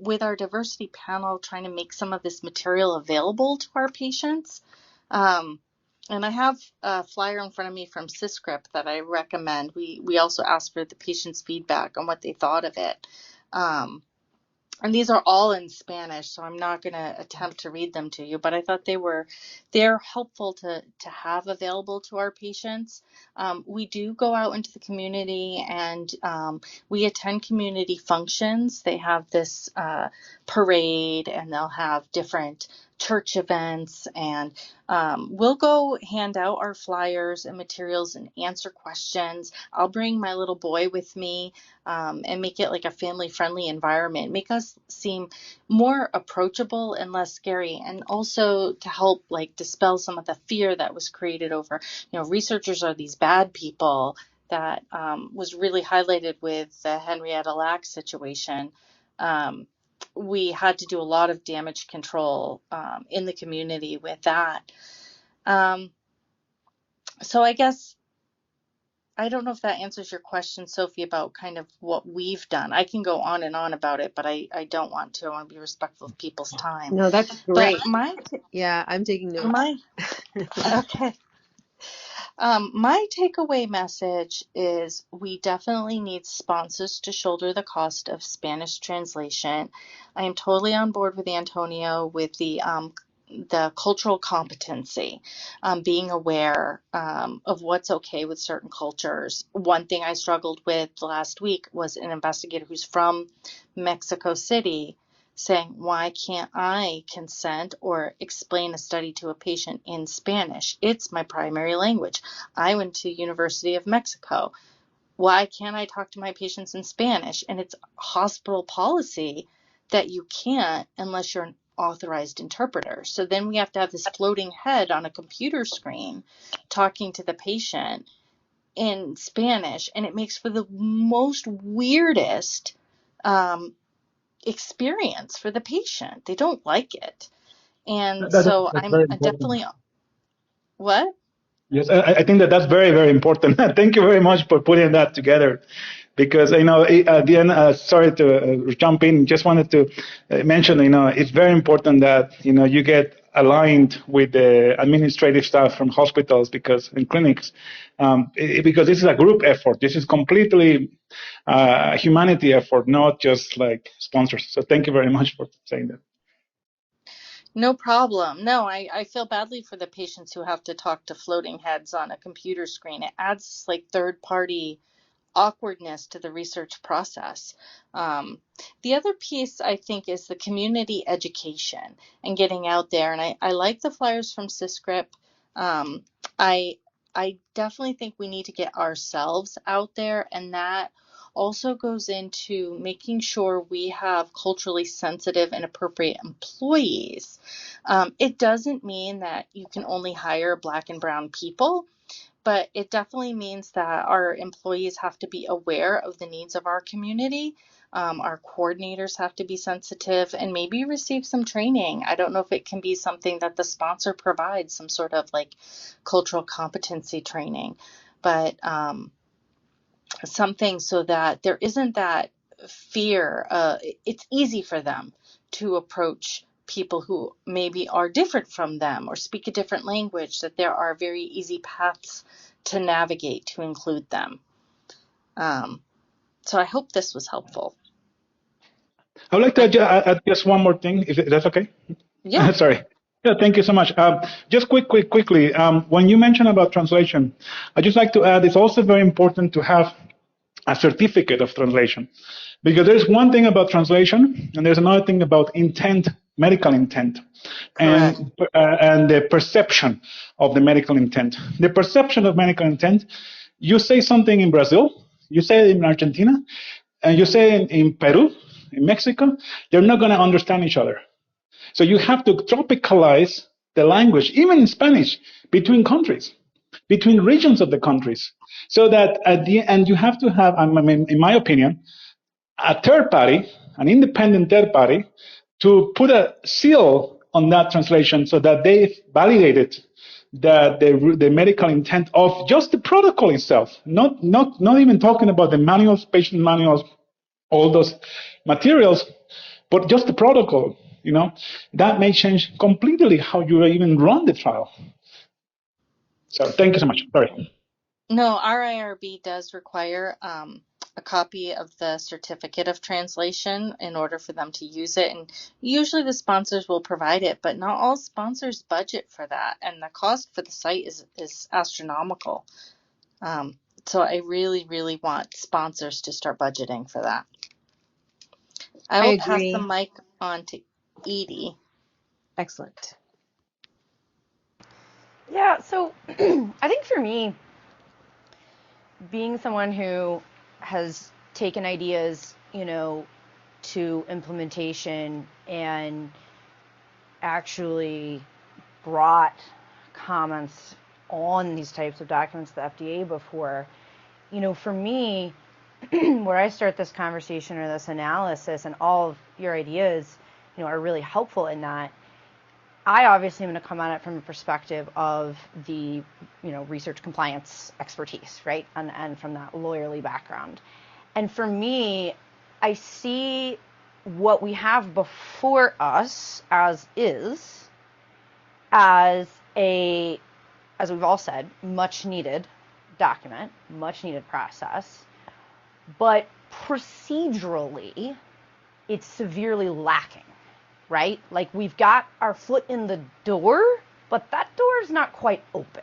with our diversity panel trying to make some of this material available to our patients. And I have a flyer in front of me from CISCRP that I recommend. We also asked for the patient's feedback on what they thought of it. And these are all in Spanish, so I'm not going to attempt to read them to you, but I thought they're helpful to have available to our patients. We do go out into the community, and we attend community functions. They have this parade, and they'll have different church events, and we'll go hand out our flyers and materials and answer questions. I'll bring my little boy with me and make it like a family-friendly environment, make us seem more approachable and less scary, and also to help like dispel some of the fear that was created over, researchers are these bad people that was really highlighted with the Henrietta Lacks situation. We had to do a lot of damage control in the community with that. So I guess, I don't know if that answers your question, Sophie, about kind of what we've done. I can go on and on about it, but I don't want to. I want to be respectful of people's time. No, that's But great. Yeah, I'm taking notes. Okay. My takeaway message is we definitely need sponsors to shoulder the cost of Spanish translation. I am totally on board with Antonio with the cultural competency, being aware of what's okay with certain cultures. One thing I struggled with last week was an investigator who's from Mexico City saying, why can't I consent or explain a study to a patient in Spanish? It's my primary language. I went to University of Mexico. Why can't I talk to my patients in Spanish? And it's hospital policy that you can't unless you're an authorized interpreter. So then we have to have this floating head on a computer screen talking to the patient in Spanish, and it makes for the most weirdest experience for the patient. They don't like it. And so I'm definitely, what? Yes, I think that's very, very important. Thank you very much for putting that together. Because, at the end, sorry to jump in, just wanted to mention, it's very important that, you get aligned with the administrative staff from hospitals and clinics, because this is a group effort. This is completely a humanity effort, not just like sponsors. So thank you very much for saying that. No problem. No, I feel badly for the patients who have to talk to floating heads on a computer screen. It adds like third-party awkwardness to the research process. The other piece, I think, is the community education and getting out there. And I like the flyers from CISCRP. I definitely think we need to get ourselves out there, and that also goes into making sure we have culturally sensitive and appropriate employees. It doesn't mean that you can only hire Black and brown people, but it definitely means that our employees have to be aware of the needs of our community. Our coordinators have to be sensitive and maybe receive some training. I don't know if it can be something that the sponsor provides, some sort of like cultural competency training. But something so that there isn't that fear. It's easy for them to approach people who maybe are different from them or speak a different language, that there are very easy paths to navigate to include them. So I hope this was helpful. I would like to add just one more thing, if that's okay. Yeah. Sorry. Yeah, thank you so much. Just quickly, when you mention about translation, I'd just like to add it's also very important to have a certificate of translation, because there's one thing about translation and there's another thing about intent, medical intent, Correct. and the perception of the medical intent. The perception of medical intent, you say something in Brazil, you say it in Argentina, and you say it in Peru, in Mexico, they're not going to understand each other. So you have to tropicalize the language, even in Spanish, between countries, between regions of the countries, so that at the end you have to have, I mean, in my opinion, a third party, an independent third party, to put a seal on that translation so that they validated that the medical intent of just the protocol itself, not even talking about the manuals, patient manuals, all those materials, but just the protocol, that may change completely how you even run the trial. So thank you so much. Sorry. No, our IRB does require a copy of the certificate of translation in order for them to use it. And usually the sponsors will provide it, but not all sponsors budget for that. And the cost for the site is astronomical. So I really, really want sponsors to start budgeting for that. I I will pass the agree. mic on to Edie. Excellent. Yeah, so I think for me, being someone who has taken ideas, to implementation and actually brought comments on these types of documents to the FDA before, for me, where I start this conversation or this analysis, and all of your ideas, are really helpful in that, I obviously am going to come at it from a perspective of the, research compliance expertise, right? And from that lawyerly background. And for me, I see what we have before us as as we've all said, much needed document, much needed process, but procedurally, it's severely lacking. Right? Like, we've got our foot in the door, but that door is not quite open.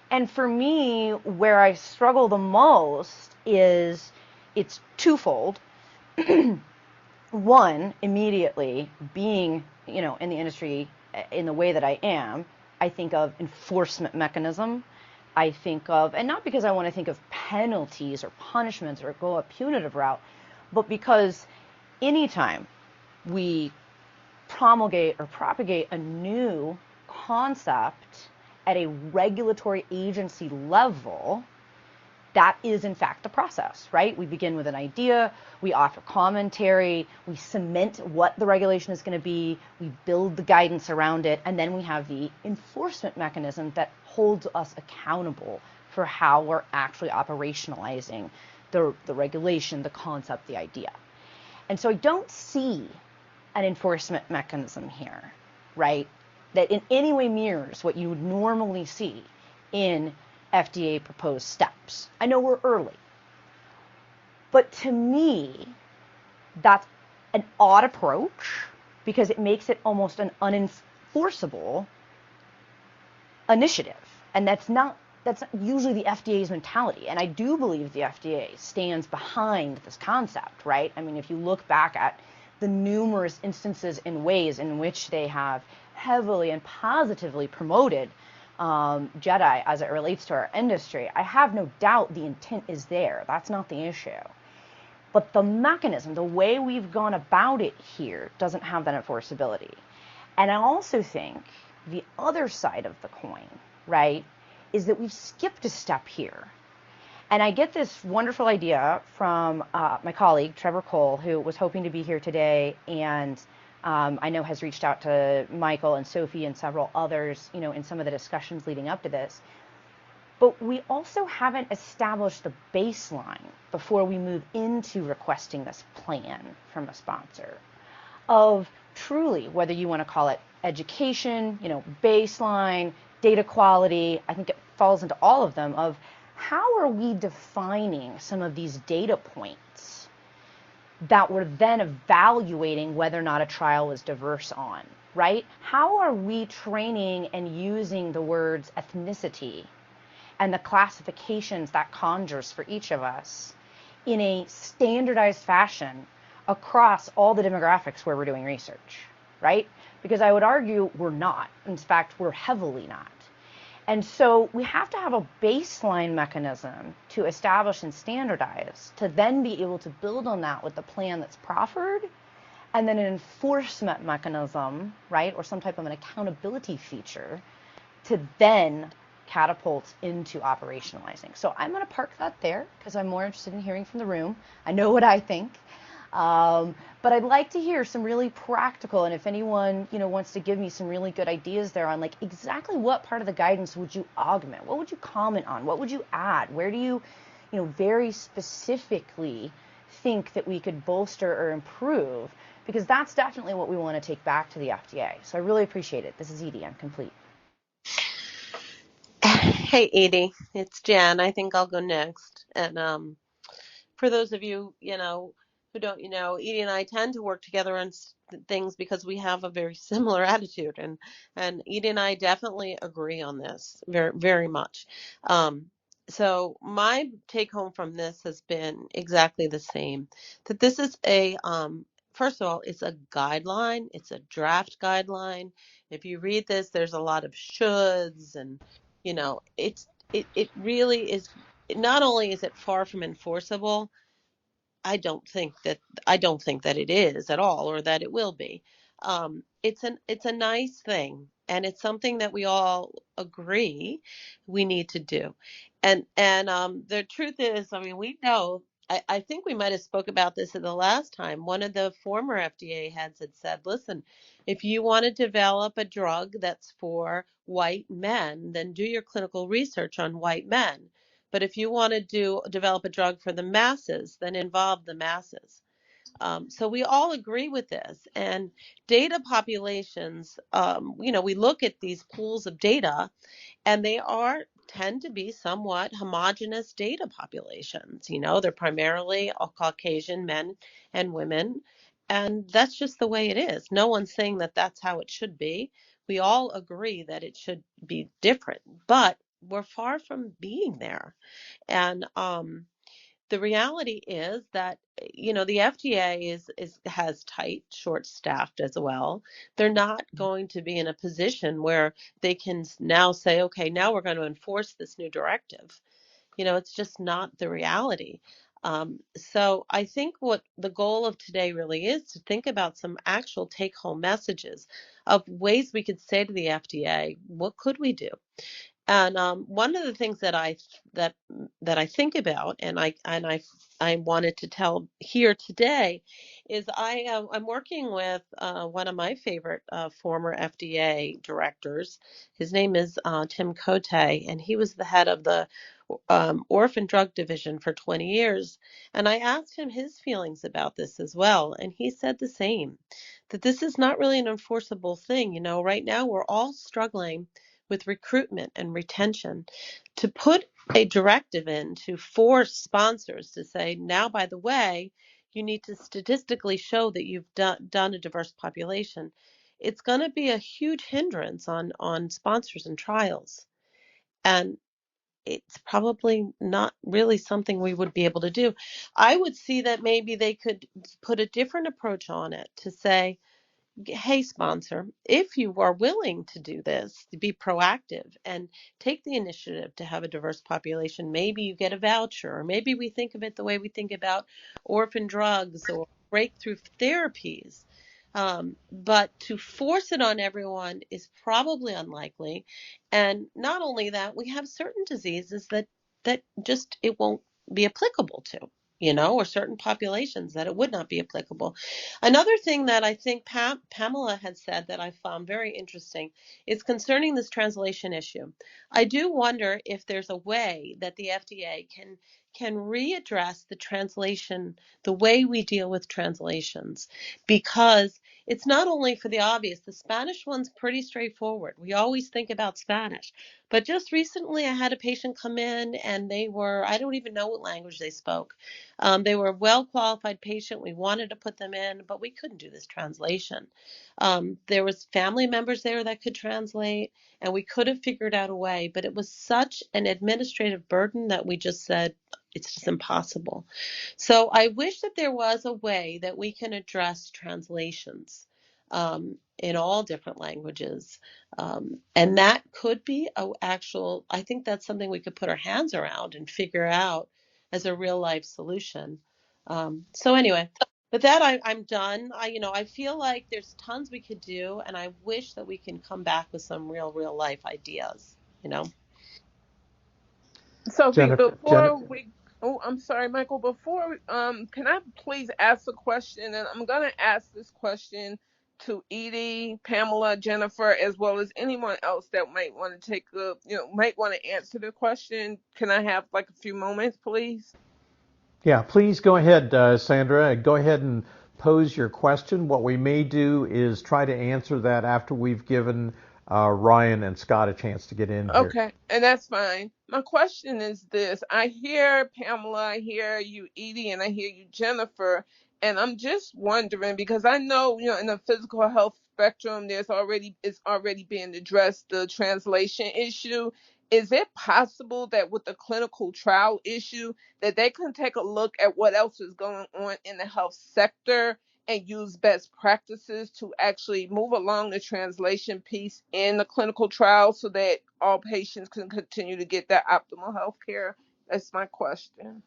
And for me, where I struggle the most is it's twofold. One, immediately being, in the industry in the way that I am, I think of enforcement mechanism. I think of, and not because I want to think of penalties or punishments or go a punitive route, but because anytime we promulgate or propagate a new concept at a regulatory agency level, that is in fact the process, right? We begin with an idea, we offer commentary, we cement what the regulation is going to be, we build the guidance around it, and then we have the enforcement mechanism that holds us accountable for how we're actually operationalizing the regulation, the concept, the idea. And so I don't see an enforcement mechanism here, right, that in any way mirrors what you would normally see in FDA proposed steps. I know we're early, but to me, that's an odd approach because it makes it almost an unenforceable initiative, and that's not usually the FDA's mentality. And I do believe the FDA stands behind this concept, right? I mean, if you look back at the numerous instances and ways in which they have heavily and positively promoted JEDI as it relates to our industry, I have no doubt the intent is there. That's not the issue. But the mechanism, the way we've gone about it here, doesn't have that enforceability. And I also think the other side of the coin, right, is that we've skipped a step here. And I get this wonderful idea from my colleague, Trevor Cole, who was hoping to be here today, and I know has reached out to Michael and Sophie and several others, in some of the discussions leading up to this. but we also haven't established the baseline before we move into requesting this plan from a sponsor of truly, whether you want to call it education, baseline, data quality, I think it falls into all of them, of how are we defining some of these data points that we're then evaluating whether or not a trial was diverse on, right? How are we training and using the words ethnicity and the classifications that conjures for each of us in a standardized fashion across all the demographics where we're doing research, right? Because I would argue we're not. In fact, we're heavily not. And so we have to have a baseline mechanism to establish and standardize to then be able to build on that with the plan that's proffered, and then an enforcement mechanism, right, or some type of an accountability feature to then catapult into operationalizing. So I'm going to park that there because I'm more interested in hearing from the room. I know what I think. But I'd like to hear some really practical, and if anyone, wants to give me some really good ideas there on like exactly what part of the guidance would you augment? What would you comment on? What would you add? Where do you, very specifically think that we could bolster or improve? Because that's definitely what we want to take back to the FDA. So I really appreciate it. This is Edie. I'm complete. Hey, Edie, it's Jan. I think I'll go next. And for those of you, who don't, Edie and I tend to work together on things because we have a very similar attitude, and Edie and I definitely agree on this very, very much. So my take home from this has been exactly the same. That this is first of all, it's a guideline. It's a draft guideline. If you read this, there's a lot of shoulds, and it really is. Not only is it far from enforceable, I don't think that it is at all, or that it will be. It's a nice thing, and it's something that we all agree we need to do. And the truth is, I mean, we know. I think we might have spoke about this at the last time. One of the former FDA heads had said, "Listen, if you want to develop a drug that's for white men, then do your clinical research on white men. But if you want to develop a drug for the masses, then involve the masses." So we all agree with this. And data populations, we look at these pools of data, and they tend to be somewhat homogenous data populations. They're primarily all Caucasian men and women, and that's just the way it is. No one's saying that that's how it should be. We all agree that it should be different, but we're far from being there. And the reality is that the FDA has tight, short-staffed as well. They're not going to be in a position where they can now say, okay, now we're going to enforce this new directive. It's just not the reality. So I think what the goal of today really is to think about some actual take-home messages of ways we could say to the FDA, what could we do? And one of the things that I think about, and I wanted to tell here today, is I'm working with one of my favorite former FDA directors. His name is Tim Cote, and he was the head of the Orphan Drug Division for 20 years. And I asked him his feelings about this as well, and he said the same, that this is not really an enforceable thing. Right now we're all struggling with recruitment and retention. To put a directive in to force sponsors to say, now, by the way, you need to statistically show that you've done a diverse population, it's going to be a huge hindrance on sponsors and trials. And it's probably not really something we would be able to do. I would see that maybe they could put a different approach on it to say, hey, sponsor, if you are willing to do this, to be proactive and take the initiative to have a diverse population, maybe you get a voucher, or maybe we think of it the way we think about orphan drugs or breakthrough therapies. But to force it on everyone is probably unlikely. And not only that, we have certain diseases that just it won't be applicable to. or certain populations that it would not be applicable. Another thing that I think Pamela had said that I found very interesting is concerning this translation issue. I do wonder if there's a way that the FDA can readdress the translation, the way we deal with translations, because it's not only for the obvious. The Spanish one's pretty straightforward. We always think about Spanish. But just recently, I had a patient come in and I don't even know what language they spoke. They were a well-qualified patient. We wanted to put them in, but we couldn't do this translation. There was family members there that could translate, and we could have figured out a way, but it was such an administrative burden that we just said, it's just impossible. So I wish that there was a way that we can address translations in all different languages. And that could be I think that's something we could put our hands around and figure out as a real life solution. So anyway, with that, I'm done. I feel like there's tons we could do, and I wish that we can come back with some real life ideas. Sophie, Jennifer, I'm sorry, Michael, can I please ask a question? And I'm going to ask this question to Edie, Pamela, Jennifer, as well as anyone else that might want to might want to answer the question. Can I have like a few moments, please? yeah, please go ahead, Sandra. Go ahead and pose your question. What we may do is try to answer that after we've given Ryan and Scott a chance to get in here. Okay, and that's fine. My question is this. I hear Pamela, I hear you, Edie, and I hear you, Jennifer, and I'm just wondering because I know, in the physical health spectrum, it's already being addressed, the translation issue. Is it possible that with the clinical trial issue, that they can take a look at what else is going on in the health sector and use best practices to actually move along the translation piece in the clinical trial so that all patients can continue to get that optimal health care? That's my question.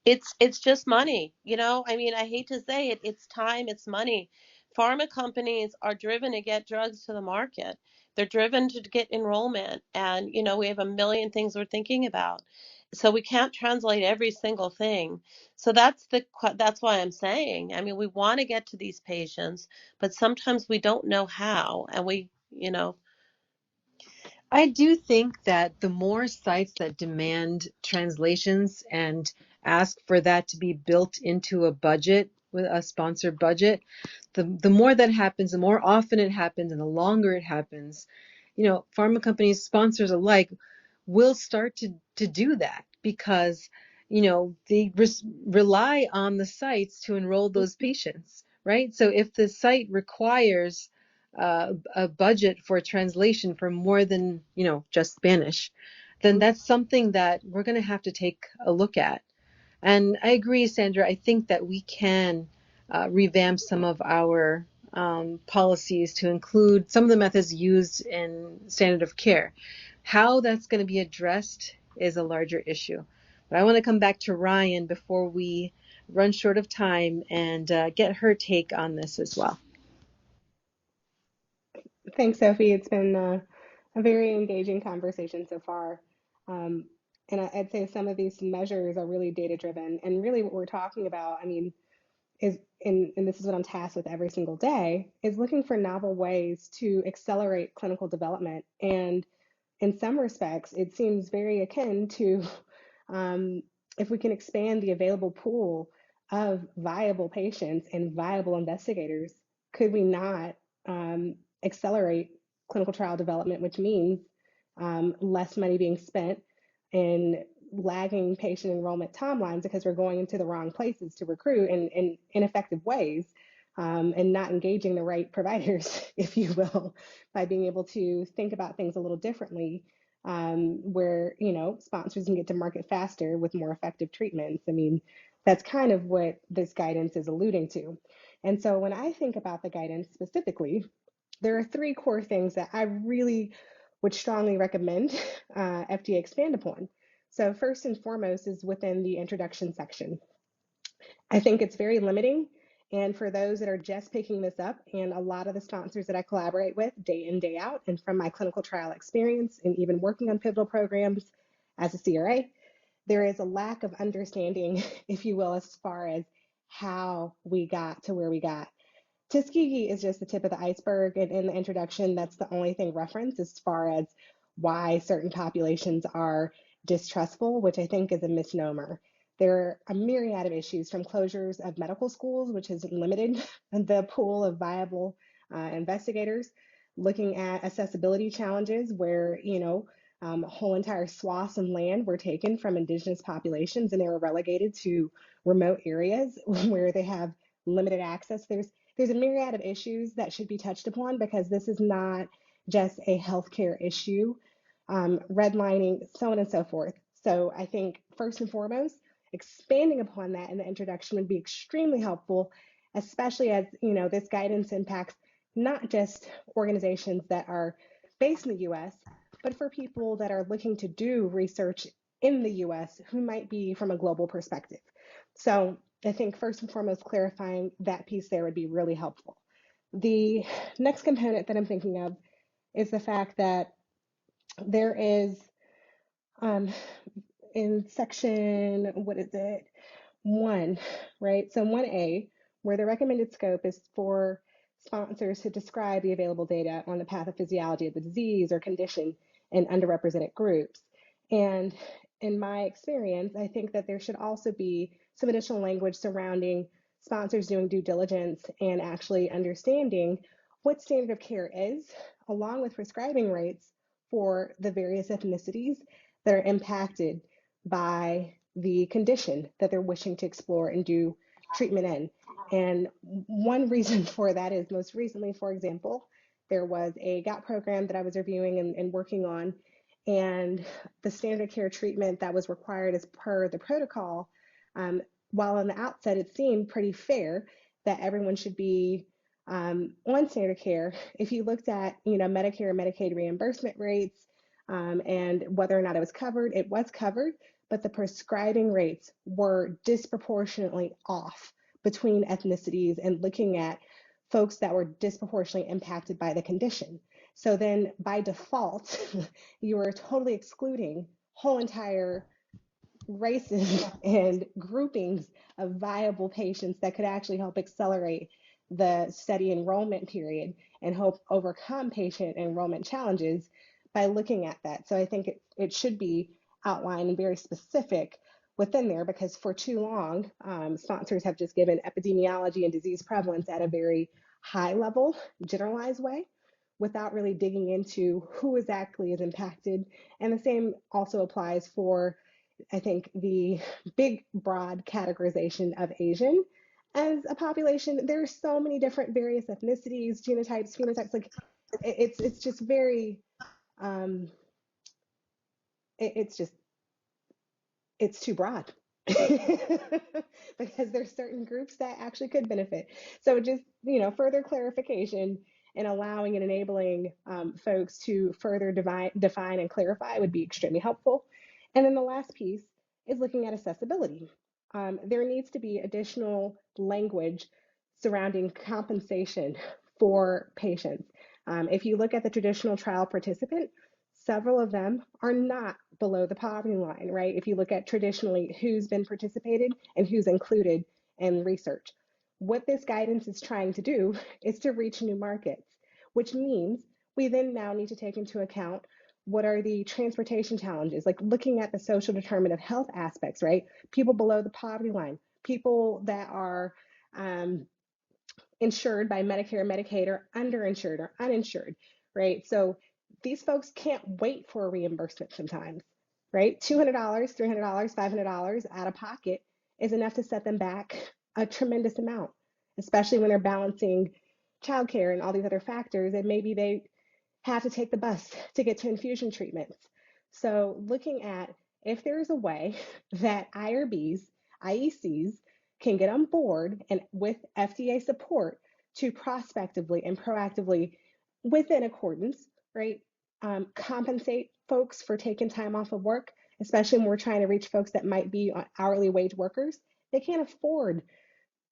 It's just money. I mean, I hate to say it, it's time, it's money. Pharma companies are driven to get drugs to the market. They're driven to get enrollment, and we have a million things we're thinking about. So we can't translate every single thing. So that's why I'm saying, I mean, we want to get to these patients, but sometimes we don't know how, and I do think that the more sites that demand translations and ask for that to be built into a budget, with a sponsored budget, the more that happens, the more often it happens, and the longer it happens, pharma companies, sponsors alike, will start to do that because, they rely on the sites to enroll those patients, right? So if the site requires a budget for translation for more than, just Spanish, then that's something that we're going to have to take a look at. And I agree, Sandra. I think that we can revamp some of our policies to include some of the methods used in standard of care. How that's going to be addressed is a larger issue. But I want to come back to Ryan before we run short of time and get her take on this as well. Thanks, Sophie. It's been a very engaging conversation so far. And I'd say some of these measures are really data driven. And really what we're talking about, I mean, and this is what I'm tasked with every single day, is looking for novel ways to accelerate clinical development. And in some respects, it seems very akin to if we can expand the available pool of viable patients and viable investigators, could we not accelerate clinical trial development, which means less money being spent in lagging patient enrollment timelines because we're going into the wrong places to recruit in ineffective ways, and not engaging the right providers, if you will, by being able to think about things a little differently, where sponsors can get to market faster with more effective treatments. I mean, that's kind of what this guidance is alluding to. And so when I think about the guidance specifically, there are three core things that I really would strongly recommend FDA expand upon. So first and foremost is within the introduction section. I think it's very limiting. And for those that are just picking this up, and a lot of the sponsors that I collaborate with day in, day out, and from my clinical trial experience and even working on pivotal programs as a CRA, there is a lack of understanding, if you will, as far as how we got to where we got. Tuskegee is just the tip of the iceberg, and in the introduction, that's the only thing referenced as far as why certain populations are distrustful, which I think is a misnomer. There are a myriad of issues, from closures of medical schools, which has limited the pool of viable investigators, looking at accessibility challenges where, whole entire swaths of land were taken from indigenous populations and they were relegated to remote areas where they have limited access. There's a myriad of issues that should be touched upon, because this is not just a healthcare issue, redlining, so on and so forth. So I think first and foremost, expanding upon that in the introduction would be extremely helpful, especially as this guidance impacts not just organizations that are based in the US, but for people that are looking to do research in the US who might be from a global perspective. So I think first and foremost, clarifying that piece there would be really helpful. The next component that I'm thinking of is the fact that there is in section, what is it? 1, right? So 1A, where the recommended scope is for sponsors to describe the available data on the pathophysiology of the disease or condition in underrepresented groups. And in my experience, I think that there should also be some additional language surrounding sponsors doing due diligence and actually understanding what standard of care is, along with prescribing rates for the various ethnicities that are impacted by the condition that they're wishing to explore and do treatment in. And one reason for that is, most recently, for example, there was a GOT program that I was reviewing and working on, and the standard of care treatment that was required as per the protocol, while on the outset it seemed pretty fair that everyone should be on standard care, if you looked at Medicare and Medicaid reimbursement rates and whether or not it was covered, but the prescribing rates were disproportionately off between ethnicities and looking at folks that were disproportionately impacted by the condition. So then by default, you are totally excluding whole entire races and groupings of viable patients that could actually help accelerate the study enrollment period and help overcome patient enrollment challenges by looking at that. So I think it should be outlined and very specific within there, because for too long, sponsors have just given epidemiology and disease prevalence at a very high level, generalized way, without really digging into who exactly is impacted. And the same also applies for, I think, the big, broad categorization of Asian as a population. There are so many different various ethnicities, genotypes, phenotypes. Like it's just very, it's too broad because there's certain groups that actually could benefit. So just, further clarification and allowing and enabling folks to further define and clarify would be extremely helpful. And then the last piece is looking at accessibility. There needs to be additional language surrounding compensation for patients. If you look at the traditional trial participant, several of them are not below the poverty line, right? If you look at traditionally who's been participated and who's included in research. What this guidance is trying to do is to reach new markets, which means we then now need to take into account what are the transportation challenges, like looking at the social determinant of health aspects, right? People below the poverty line, people that are insured by Medicare, Medicaid, or underinsured or uninsured, right? So these folks can't wait for a reimbursement sometimes, right? $200, $300, $500 out of pocket is enough to set them back a tremendous amount, especially when they're balancing childcare and all these other factors, and maybe they have to take the bus to get to infusion treatments. So looking at if there's a way that IRBs, IECs can get on board and with FDA support to prospectively and proactively, within accordance, right, compensate folks for taking time off of work, especially when we're trying to reach folks that might be hourly wage workers. They can't afford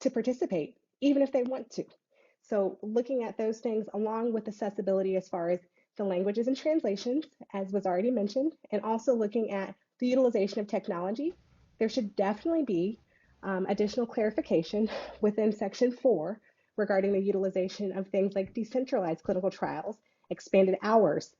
to participate, even if they want to. So looking at those things along with accessibility as far as the languages and translations, as was already mentioned, and also looking at the utilization of technology, there should definitely be additional clarification within Section 4 regarding the utilization of things like decentralized clinical trials, expanded hours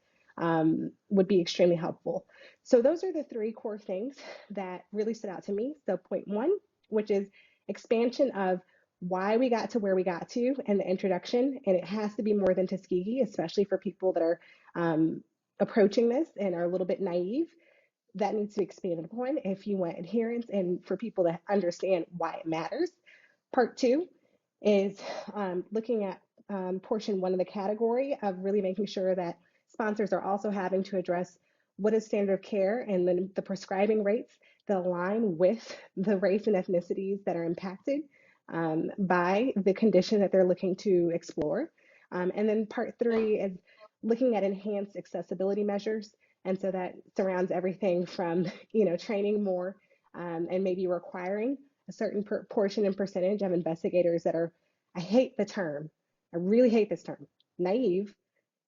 would be extremely helpful. So those are the three core things that really stood out to me. So point one, which is expansion of why we got to where we got to and the introduction, and it has to be more than Tuskegee, especially for people that are approaching this and are a little bit naive. That needs to be expanded upon if you want adherence and for people to understand why it matters. Part two is looking at portion one of the category of really making sure that sponsors are also having to address what is standard of care and then the prescribing rates that align with the race and ethnicities that are impacted by the condition that they're looking to explore. And then part three is looking at enhanced accessibility measures. And so that surrounds everything from, training more and maybe requiring a certain portion and percentage of investigators that are, I hate the term, I really hate this term, naive,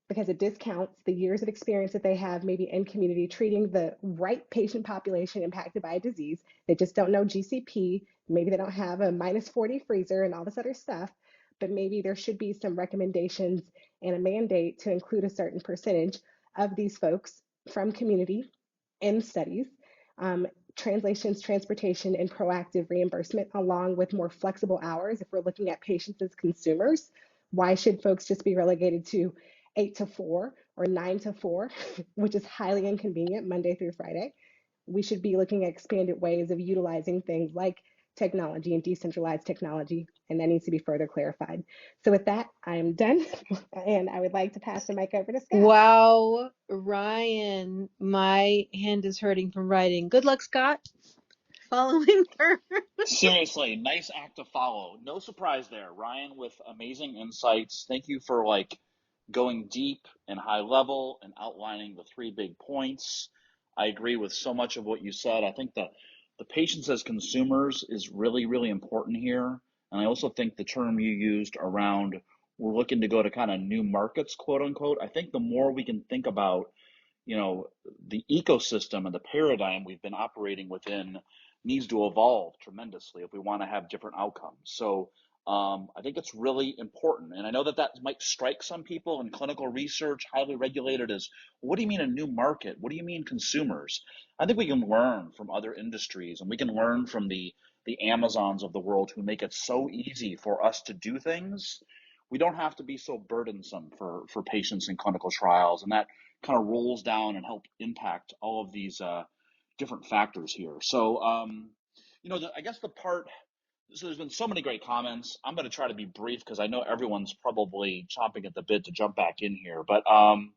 because it discounts the years of experience that they have maybe in community treating the right patient population impacted by a disease. They just don't know GCP. Maybe they don't have a -40 freezer and all this other stuff, but maybe there should be some recommendations and a mandate to include a certain percentage of these folks from community in studies, translations, transportation, and proactive reimbursement, along with more flexible hours. If we're looking at patients as consumers, why should folks just be relegated to 8 to 4 or 9 to 4, which is highly inconvenient Monday through Friday? We should be looking at expanded ways of utilizing things like technology and decentralized technology, and that needs to be further clarified. So with that, I'm done, and I would like to pass the mic over to Scott. Wow, Ryan, my hand is hurting from writing. Good luck, Scott, following her. Seriously, nice act to follow. No surprise there. Ryan with amazing insights. Thank you for going deep and high level and outlining the three big points. I agree with so much of what you said. I think the patients as consumers is really, really important here. And I also think the term you used around we're looking to go to kind of new markets, quote unquote. I think the more we can think about, the ecosystem and the paradigm we've been operating within needs to evolve tremendously if we want to have different outcomes. So I think it's really important. And I know that might strike some people in clinical research, highly regulated, as, what do you mean a new market? What do you mean consumers? I think we can learn from other industries, and we can learn from the Amazons of the world who make it so easy for us to do things. We don't have to be so burdensome for patients in clinical trials, and that kind of rolls down and help impact all of these different factors here. So, I guess so there's been so many great comments. I'm going to try to be brief because I know everyone's probably chomping at the bit to jump back in here. But, I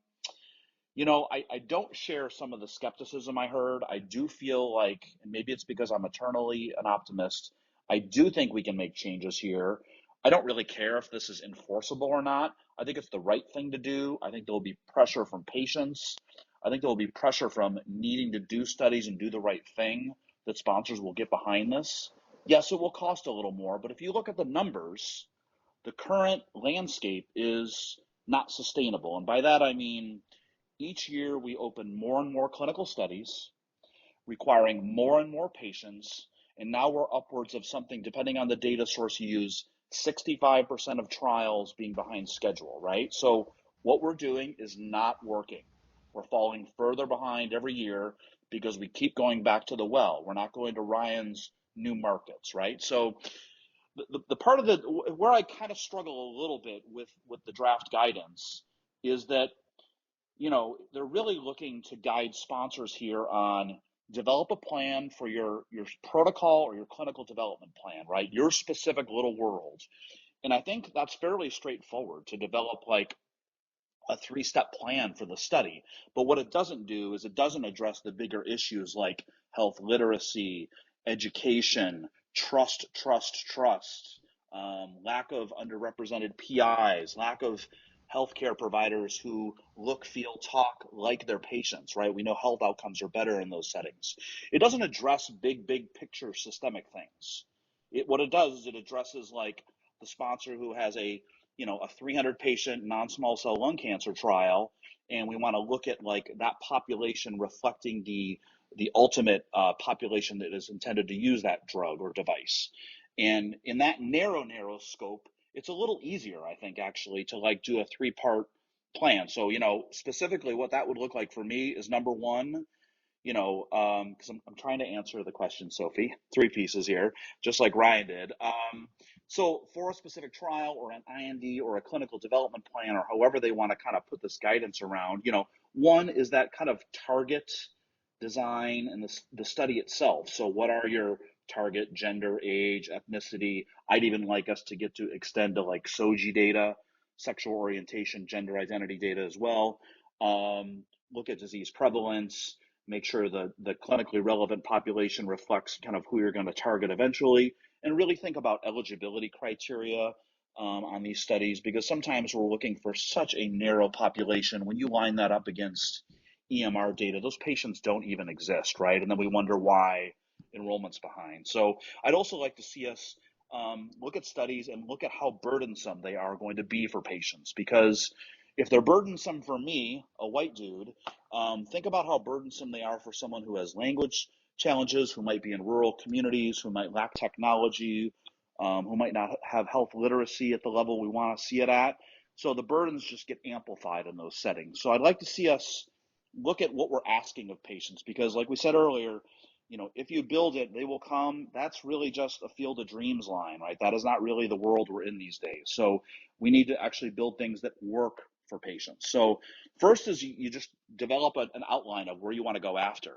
don't share some of the skepticism I heard. I do feel like, and maybe it's because I'm eternally an optimist, I do think we can make changes here. I don't really care if this is enforceable or not. I think it's the right thing to do. I think there will be pressure from patients. I think there will be pressure from needing to do studies and do the right thing that sponsors will get behind this. Yes, it will cost a little more, but if you look at the numbers, the current landscape is not sustainable. And by that, I mean, each year we open more and more clinical studies, requiring more and more patients, and now we're upwards of something, depending on the data source you use, 65% of trials being behind schedule, right? So what we're doing is not working. We're falling further behind every year because we keep going back to the well. We're not going to Ryan's new markets, right? So the part of where I kind of struggle a little bit with the draft guidance is that, they're really looking to guide sponsors here on develop a plan for your protocol or your clinical development plan, right? Your specific little world. And I think that's fairly straightforward to develop a 3-step plan for the study. But what it doesn't do is it doesn't address the bigger issues like health literacy, education, trust, lack of underrepresented PIs, lack of healthcare providers who look, feel, talk like their patients, right? We know health outcomes are better in those settings. It doesn't address big picture systemic things. What it does is it addresses the sponsor who has a 300 patient non-small cell lung cancer trial, and we want to look at that population reflecting the the ultimate population that is intended to use that drug or device. And in that narrow scope, it's a little easier, I think, actually, to like do a 3-part plan. So, specifically what that would look like for me is number one, because I'm trying to answer the question, Sophie, 3 pieces here, just like Ryan did. So for a specific trial or an IND or a clinical development plan, or however they want to kind of put this guidance around, one is that kind of target design and the study itself. So what are your target gender, age, ethnicity? I'd even like us to get to extend to like SOGI data, sexual orientation, gender identity data as well. Look at disease prevalence, make sure the clinically relevant population reflects kind of who you're going to target eventually, and really think about eligibility criteria on these studies, because sometimes we're looking for such a narrow population. When you line that up against EMR data, those patients don't even exist, right? And then we wonder why enrollment's behind. So I'd also like to see us look at studies and look at how burdensome they are going to be for patients, because if they're burdensome for me, a white dude, think about how burdensome they are for someone who has language challenges, who might be in rural communities, who might lack technology, who might not have health literacy at the level we want to see it at. So the burdens just get amplified in those settings. So I'd like to see us look at what we're asking of patients, because like we said earlier, if you build it, they will come. That's really just a field of dreams line, right? That is not really the world we're in these days. So we need to actually build things that work for patients. So first is you just develop an outline of where you want to go after.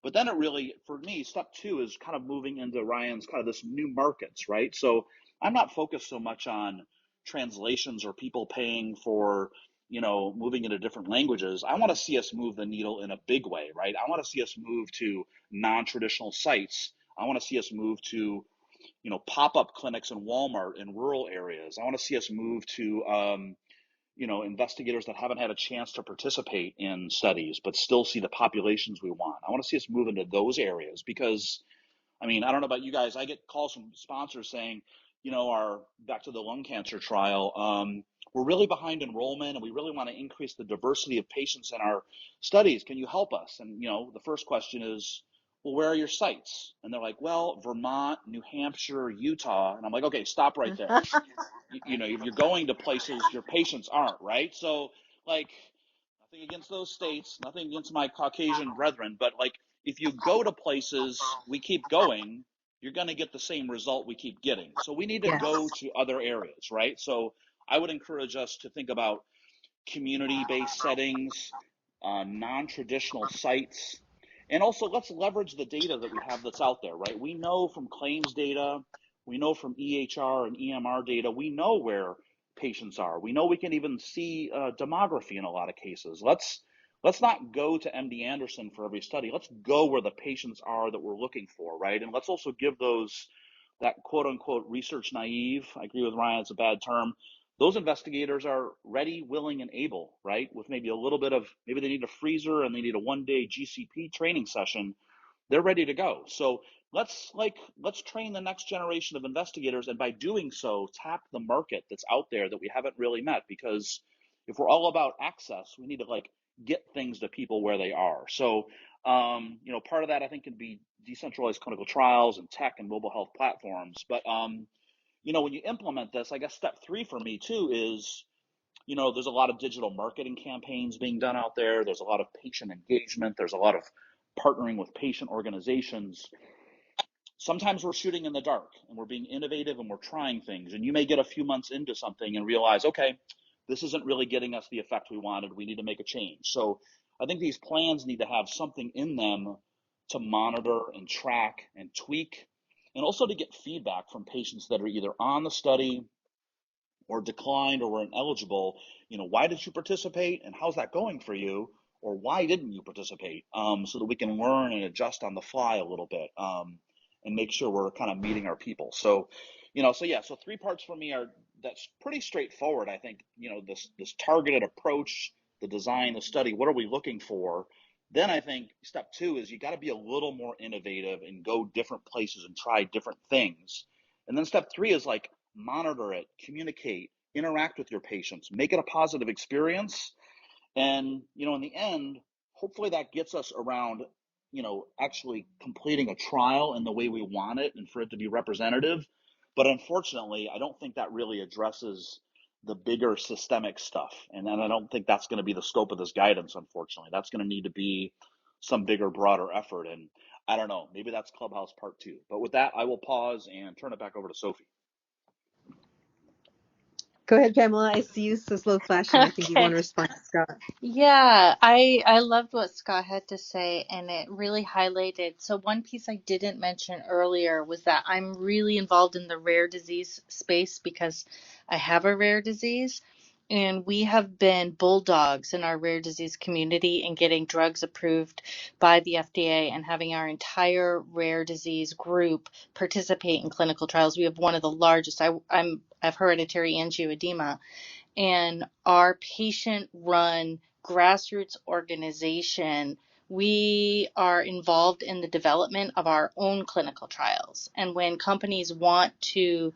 But then it really, for me, step 2 is kind of moving into Ryan's kind of this new markets, right? So I'm not focused so much on translations or people paying for moving into different languages. I want to see us move the needle in a big way, right? I want to see us move to non-traditional sites. I want to see us move to, pop-up clinics in Walmart in rural areas. I want to see us move to, investigators that haven't had a chance to participate in studies, but still see the populations we want. I want to see us move into those areas, because I don't know about you guys, I get calls from sponsors saying, back to the lung cancer trial, we're really behind enrollment and we really want to increase the diversity of patients in our studies. Can you help us? And, the first question is, well, where are your sites? And they're like, well, Vermont, New Hampshire, Utah. And I'm like, okay, stop right there. If you're going to places your patients aren't, right? So like, nothing against those states, nothing against my Caucasian brethren, but like, if you go to places we keep going, you're going to get the same result we keep getting. So we need to go Yes. to other areas, right? So I would encourage us to think about community-based settings, non-traditional sites, and also let's leverage the data that we have that's out there, right? We know from claims data, we know from EHR and EMR data, we know where patients are. We know we can even see demography in a lot of cases. Let's not go to MD Anderson for every study. Let's go where the patients are that we're looking for, right? And let's also give that quote unquote research naive, I agree with Ryan, it's a bad term, those investigators are ready, willing, and able, right? With maybe a little bit of, maybe they need a freezer and they need a 1-day GCP training session. They're ready to go. So let's train the next generation of investigators, and by doing so, tap the market that's out there that we haven't really met. Because if we're all about access, we need to get things to people where they are. So part of that I think can be decentralized clinical trials and tech and mobile health platforms. But when you implement this, I guess step 3 for me too is, there's a lot of digital marketing campaigns being done out there. There's a lot of patient engagement. There's a lot of partnering with patient organizations. Sometimes we're shooting in the dark and we're being innovative and we're trying things. And you may get a few months into something and realize, okay, this isn't really getting us the effect we wanted. We need to make a change. So I think these plans need to have something in them to monitor and track and tweak, and also to get feedback from patients that are either on the study or declined or were ineligible. Why did you participate and how's that going for you? Or why didn't you participate? So that we can learn and adjust on the fly a little bit, and make sure we're kind of meeting our people. So, so 3 parts for me that's pretty straightforward. I think, this targeted approach, the design, the study, what are we looking for? Then I think step 2 is you got to be a little more innovative and go different places and try different things. And then step 3 is monitor it, communicate, interact with your patients, make it a positive experience. And, in the end, hopefully that gets us around actually completing a trial in the way we want it and for it to be representative. But unfortunately, I don't think that really addresses the bigger systemic stuff. And then I don't think that's going to be the scope of this guidance, unfortunately. That's going to need to be some bigger, broader effort. And I don't know, maybe that's Clubhouse Part 2. But with that, I will pause and turn it back over to Sophie. Go ahead, Pamela. I see you so slow flashing. I think you want Okay. to respond to Scott. Yeah, I loved what Scott had to say, and it really highlighted. So one piece I didn't mention earlier was that I'm really involved in the rare disease space because I have a rare disease, and we have been bulldogs in our rare disease community in getting drugs approved by the FDA and having our entire rare disease group participate in clinical trials. We have one of the largest. I have hereditary angioedema, and our patient-run grassroots organization, we are involved in the development of our own clinical trials. And when companies want to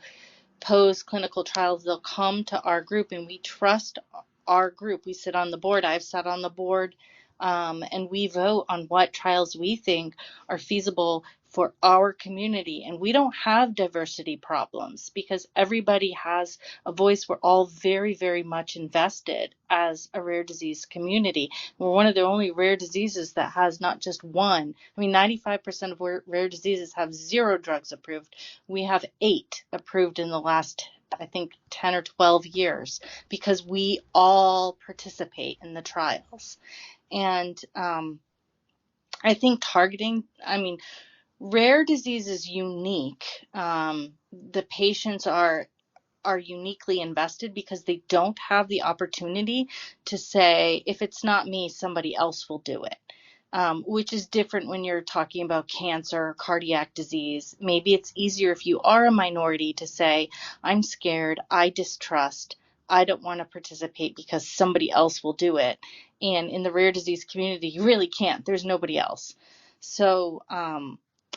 pose clinical trials, they'll come to our group, and we trust our group. We sit on the board. I've sat on the board, and we vote on what trials we think are feasible for our community. And we don't have diversity problems because everybody has a voice. We're all very, very much invested as a rare disease community. We're one of the only rare diseases that has not just one. I mean, 95% of rare diseases have 0 drugs approved. We have 8 approved in the last, I think, 10 or 12 years because we all participate in the trials. And I think rare disease is unique. The patients are uniquely invested because they don't have the opportunity to say, if it's not me, somebody else will do it. Which is different when you're talking about cancer or cardiac disease. Maybe it's easier if you are a minority to say, I'm scared, I distrust, I don't want to participate because somebody else will do it. And in the rare disease community, you really can't. There's nobody else. So,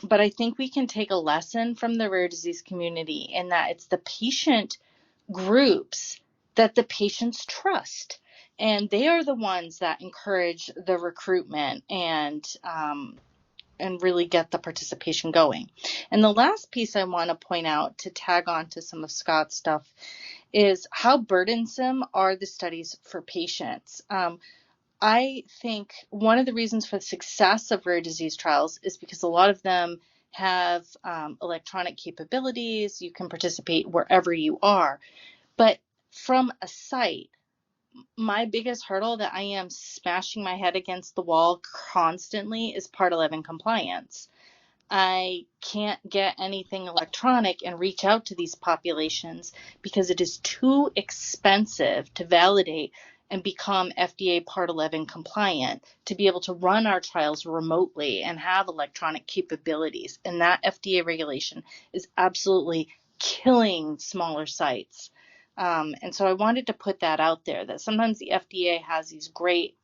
but I think we can take a lesson from the rare disease community in that it's the patient groups that the patients trust. And they are the ones that encourage the recruitment and really get the participation going. And the last piece I want to point out to tag on to some of Scott's stuff is how burdensome are the studies for patients. I think one of the reasons for the success of rare disease trials is because a lot of them have electronic capabilities. You can participate wherever you are. But from a site, my biggest hurdle that I am smashing my head against the wall constantly is Part 11 compliance. I can't get anything electronic and reach out to these populations because it is too expensive to validate and become FDA Part 11 compliant to be able to run our trials remotely and have electronic capabilities. And that FDA regulation is absolutely killing smaller sites. And so I wanted to put that out there, that sometimes the FDA has these great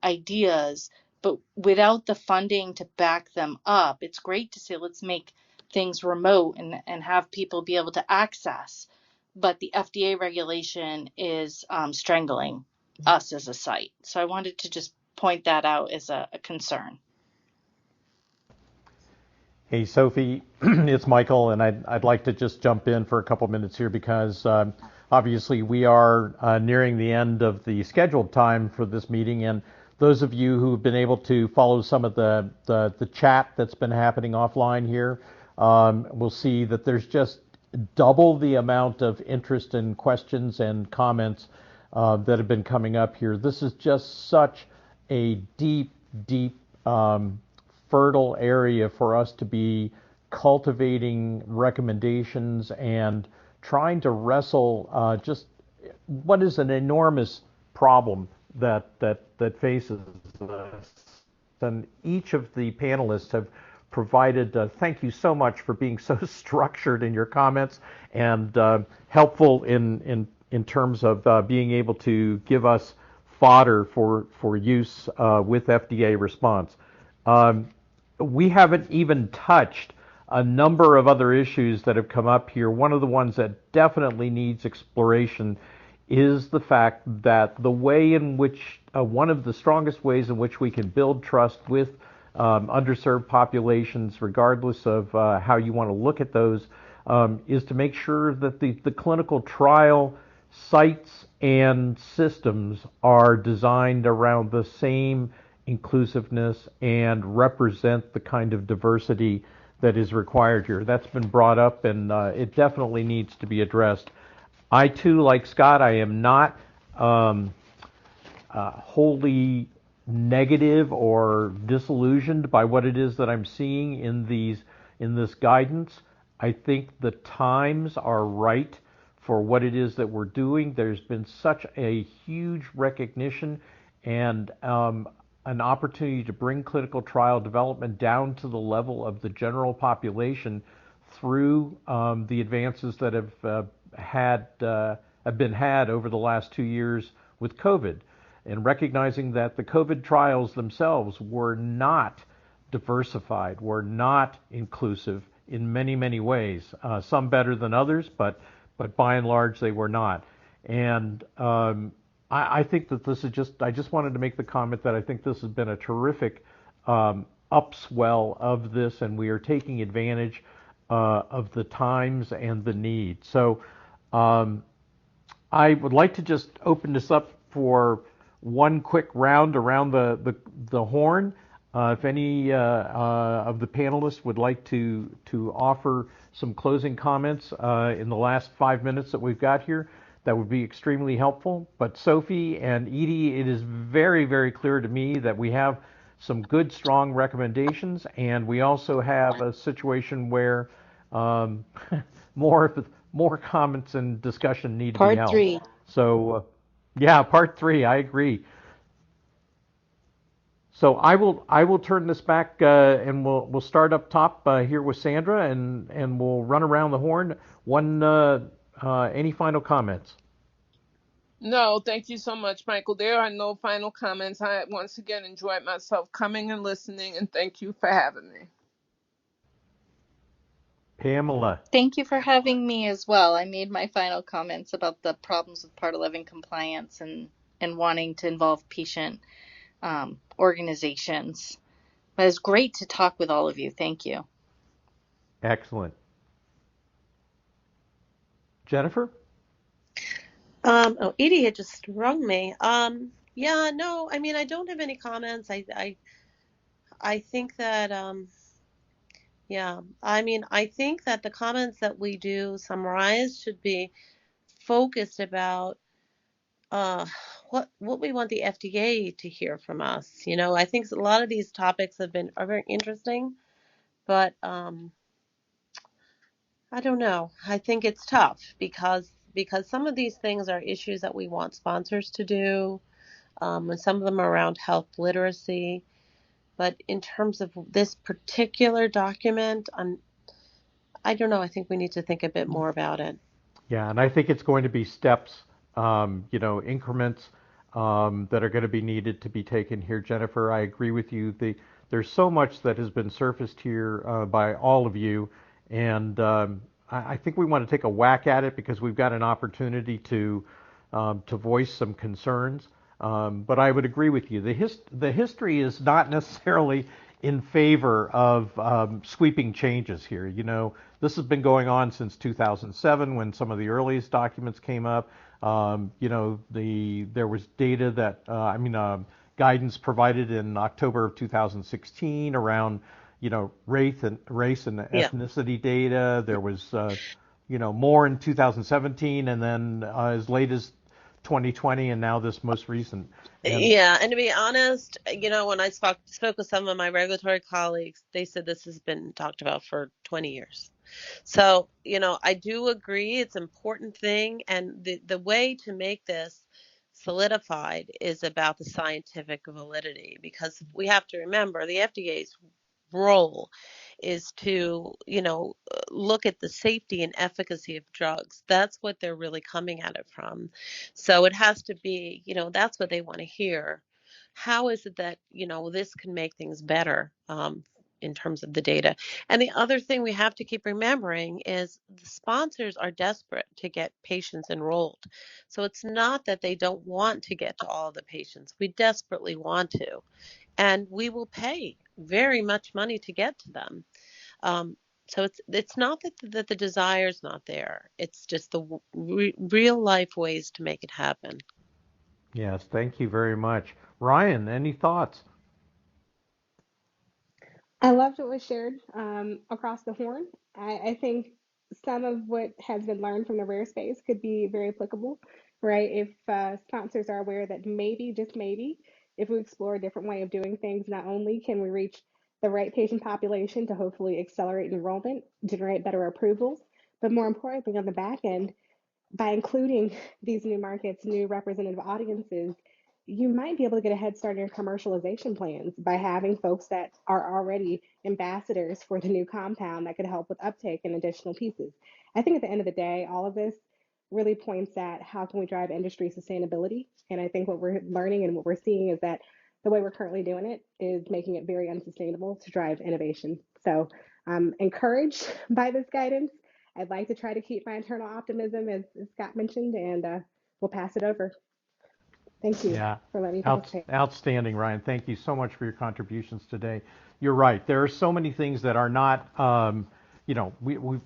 ideas, but without the funding to back them up. It's great to say, let's make things remote and have people be able to access. But the FDA regulation is strangling us as a site. So I wanted to just point that out as a concern. Hey, Sophie, it's Michael, and I'd like to just jump in for a couple minutes here because obviously we are nearing the end of the scheduled time for this meeting, and those of you who have been able to follow some of the chat that's been happening offline here will see that there's just double the amount of interest and questions and comments that have been coming up here. This is just such a deep, fertile area for us to be cultivating recommendations and trying to wrestle just what is an enormous problem that faces us. And each of the panelists have provided, thank you so much for being so structured in your comments and helpful in terms of being able to give us fodder for use with FDA response. We haven't even touched a number of other issues that have come up here. One of the ones that definitely needs exploration is the fact that the way in which, one of the strongest ways in which we can build trust with underserved populations, regardless of how you want to look at those, is to make sure that the clinical trial sites and systems are designed around the same inclusiveness and represent the kind of diversity that is required here. That's been brought up, and it definitely needs to be addressed. I too, like Scott, I am not wholly negative or disillusioned by what it is that I'm seeing in this guidance. I think the times are right for what it is that we're doing. There's been such a huge recognition and an opportunity to bring clinical trial development down to the level of the general population through the advances that have been had over the last 2 years with COVID, and recognizing that the COVID trials themselves were not diversified, were not inclusive in many, many ways. Some better than others, but by and large they were not. And I think that this is I just wanted to make the comment that I think this has been a terrific upswell of this, and we are taking advantage of the times and the need. So I would like to just open this up for one quick round around the horn. If any of the panelists would like to offer some closing comments in the last 5 minutes that we've got here, that would be extremely helpful. But Sophie and Edie, it is very, very clear to me that we have some good, strong recommendations, and we also have a situation where more comments and discussion need to be Part held. 3. So, yeah, part 3, I agree. So I will turn this back and we'll start up top here with Sandra, and we'll run around the horn. Any final comments? No, thank you so much, Michael. There are no final comments. I once again enjoyed myself coming and listening, and thank you for having me. Pamela. Thank you for having me as well. I made my final comments about the problems with Part 11 compliance and wanting to involve patient organizations. But it's great to talk with all of you. Thank you. Excellent. Jennifer? Edie had just rung me. Yeah, no, I mean, I don't have any comments. I think that, yeah, I mean, I think that the comments that we do summarize should be focused about what we want the FDA to hear from us. You know, I think a lot of these topics are very interesting, but I don't know. I think it's tough because some of these things are issues that we want sponsors to do, and some of them are around health literacy. But in terms of this particular document, I don't know. I think we need to think a bit more about it. Yeah, and I think it's going to be steps, increments that are going to be needed to be taken here. Jennifer, I agree with you. There's so much that has been surfaced here by all of you, and I think we want to take a whack at it because we've got an opportunity to voice some concerns. But I would agree with you. The history is not necessarily in favor of sweeping changes here. You know, this has been going on since 2007 when some of the earliest documents came up. There was data that, guidance provided in October of 2016 around, race and ethnicity data. There was, more in 2017, and then as late as 2020, and now this most recent. Yeah, and to be honest, when I spoke with some of my regulatory colleagues, they said this has been talked about for 20 years. So, I do agree it's an important thing, and the way to make this solidified is about the scientific validity, because we have to remember the FDA's role is to, look at the safety and efficacy of drugs. That's what they're really coming at it from. So it has to be, that's what they want to hear. How is it that, this can make things better in terms of the data? And the other thing we have to keep remembering is the sponsors are desperate to get patients enrolled. So it's not that they don't want to get to all of the patients. We desperately want to. And we will pay very much money to get to them. So it's not that the desire is not there. It's just the real life ways to make it happen. Yes, thank you very much. Ryan, any thoughts? I loved what was shared across the horn. I think some of what has been learned from the rare space could be very applicable, right? If sponsors are aware that maybe, just maybe, if we explore a different way of doing things, not only can we reach the right patient population to hopefully accelerate enrollment, generate better approvals, but more importantly, on the back end, by including these new markets, new representative audiences, you might be able to get a head start in your commercialization plans by having folks that are already ambassadors for the new compound that could help with uptake and additional pieces. I think at the end of the day, all of this really points at how can we drive industry sustainability. And I think what we're learning and what we're seeing is that the way we're currently doing it is making it very unsustainable to drive innovation. So I'm encouraged by this guidance. I'd like to try to keep my internal optimism, as Scott mentioned, and we'll pass it over. Thank you Yeah, for letting me participate. outstanding, Ryan. Thank you so much for your contributions today. You're right. There are so many things that are not, we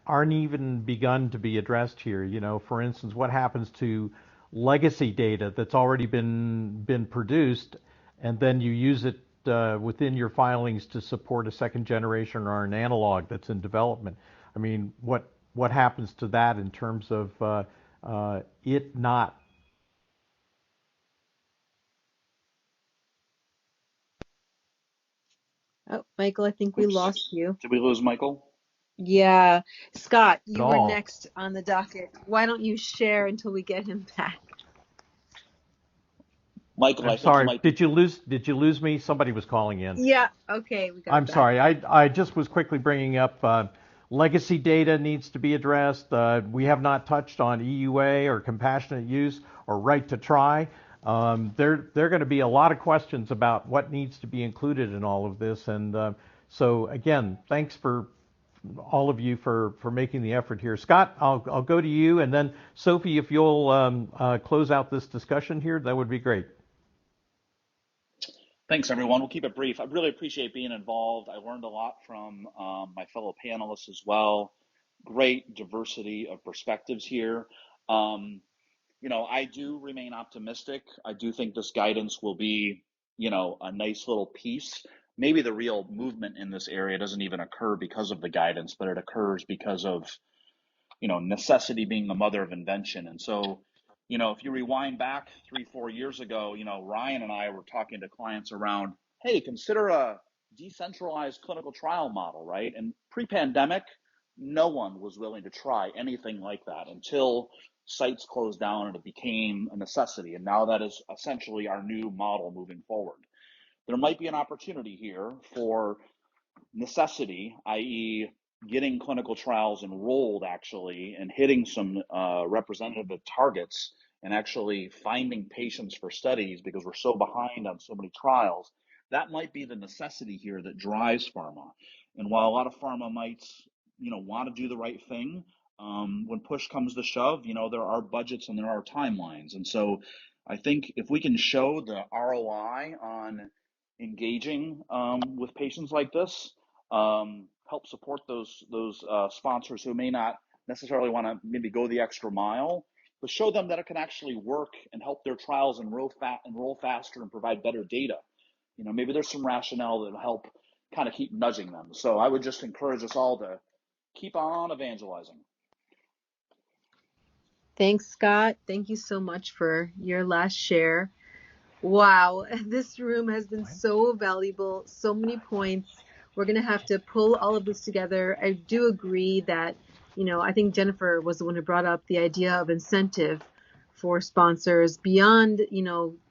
aren't even begun to be addressed here. For instance, what happens to legacy data that's already been produced, and then you use it within your filings to support a second generation or an analog that's in development. I mean, what happens to that in terms of it not. Oh, Michael, I think we lost Oops. you. Did we lose Michael? Yeah. Scott, At you were all? next on the docket. Why don't you share until we get him back? Michael, I'm I think you sorry. might be. Did you lose me? Somebody was calling in. Yeah, okay, we got him I'm back. sorry. I just was quickly bringing up legacy data needs to be addressed. We have not touched on EUA or compassionate use or right to try. There are going to be a lot of questions about what needs to be included in all of this. And so again, thanks for all of you for making the effort here. Scott, I'll go to you, and then Sophie, if you'll close out this discussion here, that would be great. Thanks, everyone. We'll keep it brief. I really appreciate being involved. I learned a lot from my fellow panelists as well. Great diversity of perspectives here. I do remain optimistic. I do think this guidance will be, a nice little piece. Maybe the real movement in this area doesn't even occur because of the guidance, but it occurs because of necessity being the mother of invention. And so, if you rewind back 3-4 years ago, Ryan and I were talking to clients around, hey, consider a decentralized clinical trial model, right? And pre-pandemic, no one was willing to try anything like that until sites closed down and it became a necessity. And now that is essentially our new model moving forward. There might be an opportunity here for necessity, i.e., getting clinical trials enrolled actually and hitting some representative targets and actually finding patients for studies because we're so behind on so many trials. That might be the necessity here that drives pharma. And while a lot of pharma might, want to do the right thing, when push comes to shove, there are budgets and there are timelines. And so I think if we can show the ROI on engaging with patients like this, help support those sponsors who may not necessarily want to maybe go the extra mile, but show them that it can actually work and help their trials enroll faster and provide better data. Maybe there's some rationale that will help kind of keep nudging them. So I would just encourage us all to keep on evangelizing. Thanks, Scott. Thank you so much for your last share. Wow, this room has been so valuable, so many points. We're going to have to pull all of this together. I do agree that, I think Jennifer was the one who brought up the idea of incentive for sponsors beyond,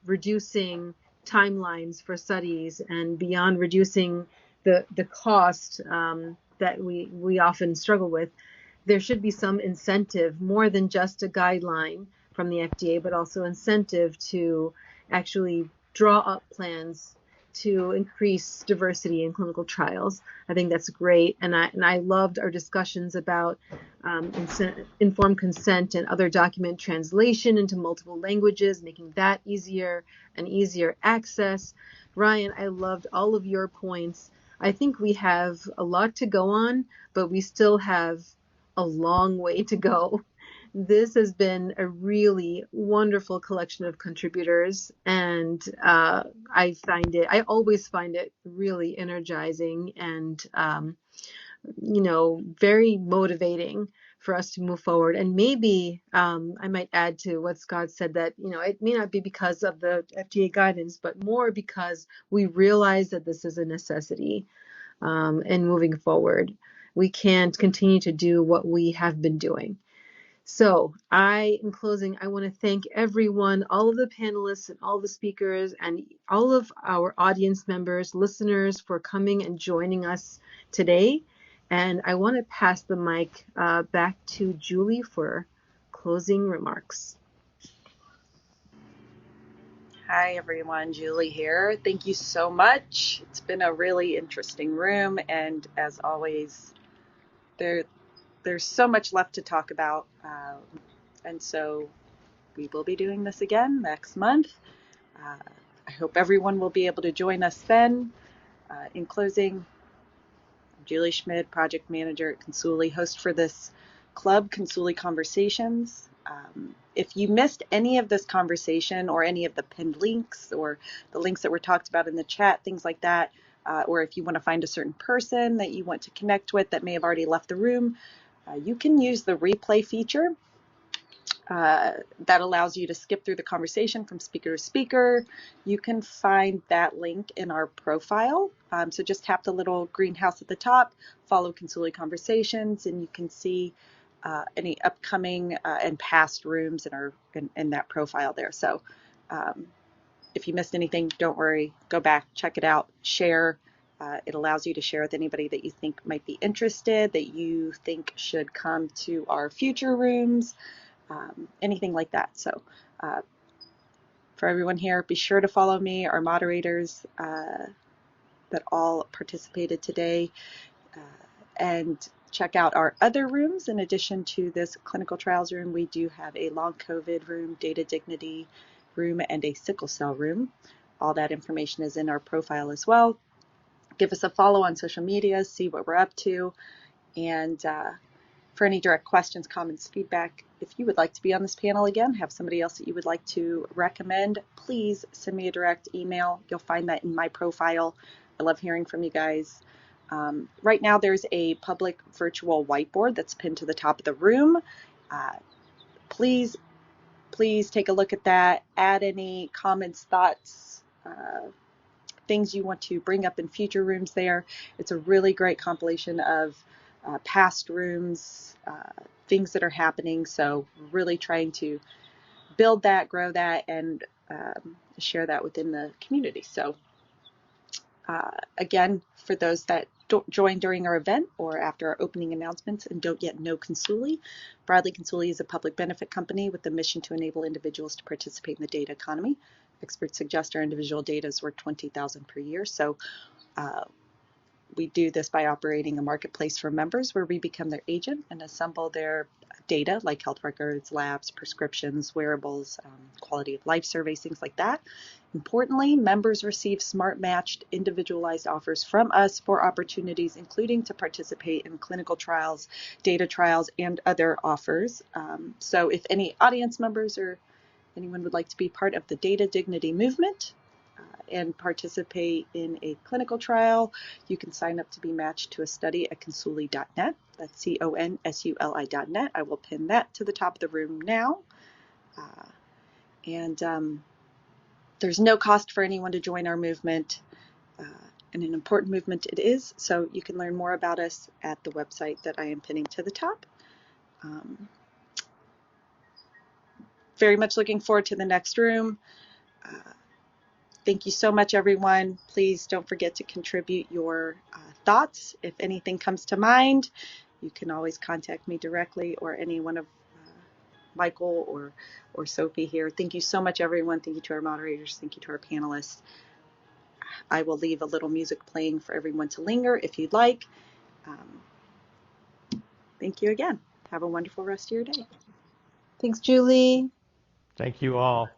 reducing timelines for studies and beyond reducing the cost that we often struggle with. There should be some incentive, more than just a guideline from the FDA, but also incentive to actually draw up plans to increase diversity in clinical trials. I think that's great. And I loved our discussions about informed consent and other document translation into multiple languages, making that easier and easier access. Ryan, I loved all of your points. I think we have a lot to go on, but we still have a long way to go. This has been a really wonderful collection of contributors, and I always find it really energizing and very motivating for us to move forward. And maybe I might add to what Scott said that, it may not be because of the FDA guidance, but more because we realize that this is a necessity in moving forward. We can't continue to do what we have been doing. So in closing, I want to thank everyone, all of the panelists and all the speakers and all of our audience members, listeners for coming and joining us today. And I want to pass the mic back to Julie for closing remarks. Hi everyone, Julie here. Thank you so much. It's been a really interesting room, and as always, there's so much left to talk about, and so we will be doing this again next month. I hope everyone will be able to join us then. In closing, I'm Julie Szmyd, Project Manager at Consuli, host for this club, Consuli Conversations. If you missed any of this conversation or any of the pinned links or the links that were talked about in the chat, things like that, or if you want to find a certain person that you want to connect with that may have already left the room, you can use the replay feature. That allows you to skip through the conversation from speaker to speaker. You can find that link in our profile. So just tap the little greenhouse at the top, follow Consuli Conversations, and you can see any upcoming and past rooms in that profile there. So if you missed anything, don't worry, go back, check it out, share. It allows you to share with anybody that you think might be interested, that you think should come to our future rooms. Anything like that. So for everyone here, be sure to follow me, our moderators that all participated today, and check out our other rooms. In addition to this clinical trials room, we do have a long COVID room, data dignity room, and a sickle cell room. All that information is in our profile as well. Give us a follow on social media, see what we're up to, and for any direct questions, comments, feedback, if you would like to be on this panel again, have somebody else that you would like to recommend, please send me a direct email. You'll find that in my profile. I love hearing from you guys. Right now, there's a public virtual whiteboard that's pinned to the top of the room. Please take a look at that. Add any comments, thoughts, things you want to bring up in future rooms there. It's a really great compilation of past rooms, things that are happening. So really trying to build that, grow that, and share that within the community. So again, for those that don't join during our event or after our opening announcements and don't yet know Consuli, broadly, Consuli is a public benefit company with the mission to enable individuals to participate in the data economy. Experts suggest our individual data is worth $20,000 per year. So we do this by operating a marketplace for members where we become their agent and assemble their data like health records, labs, prescriptions, wearables, quality of life surveys, things like that. Importantly, members receive smart matched individualized offers from us for opportunities, including to participate in clinical trials, data trials, and other offers. So if any audience members or anyone would like to be part of the data dignity movement, and participate in a clinical trial, you can sign up to be matched to a study at consuli.net. That's consuli.net. I will pin that to the top of the room now. There's no cost for anyone to join our movement, and an important movement it is. So you can learn more about us at the website that I am pinning to the top. Very much looking forward to the next room. Thank you so much, everyone. Please don't forget to contribute your thoughts. If anything comes to mind, you can always contact me directly or any one of Michael or Sophie here. Thank you so much, everyone. Thank you to our moderators. Thank you to our panelists. I will leave a little music playing for everyone to linger if you'd like. Thank you again. Have a wonderful rest of your day. Thanks, Julie. Thank you all.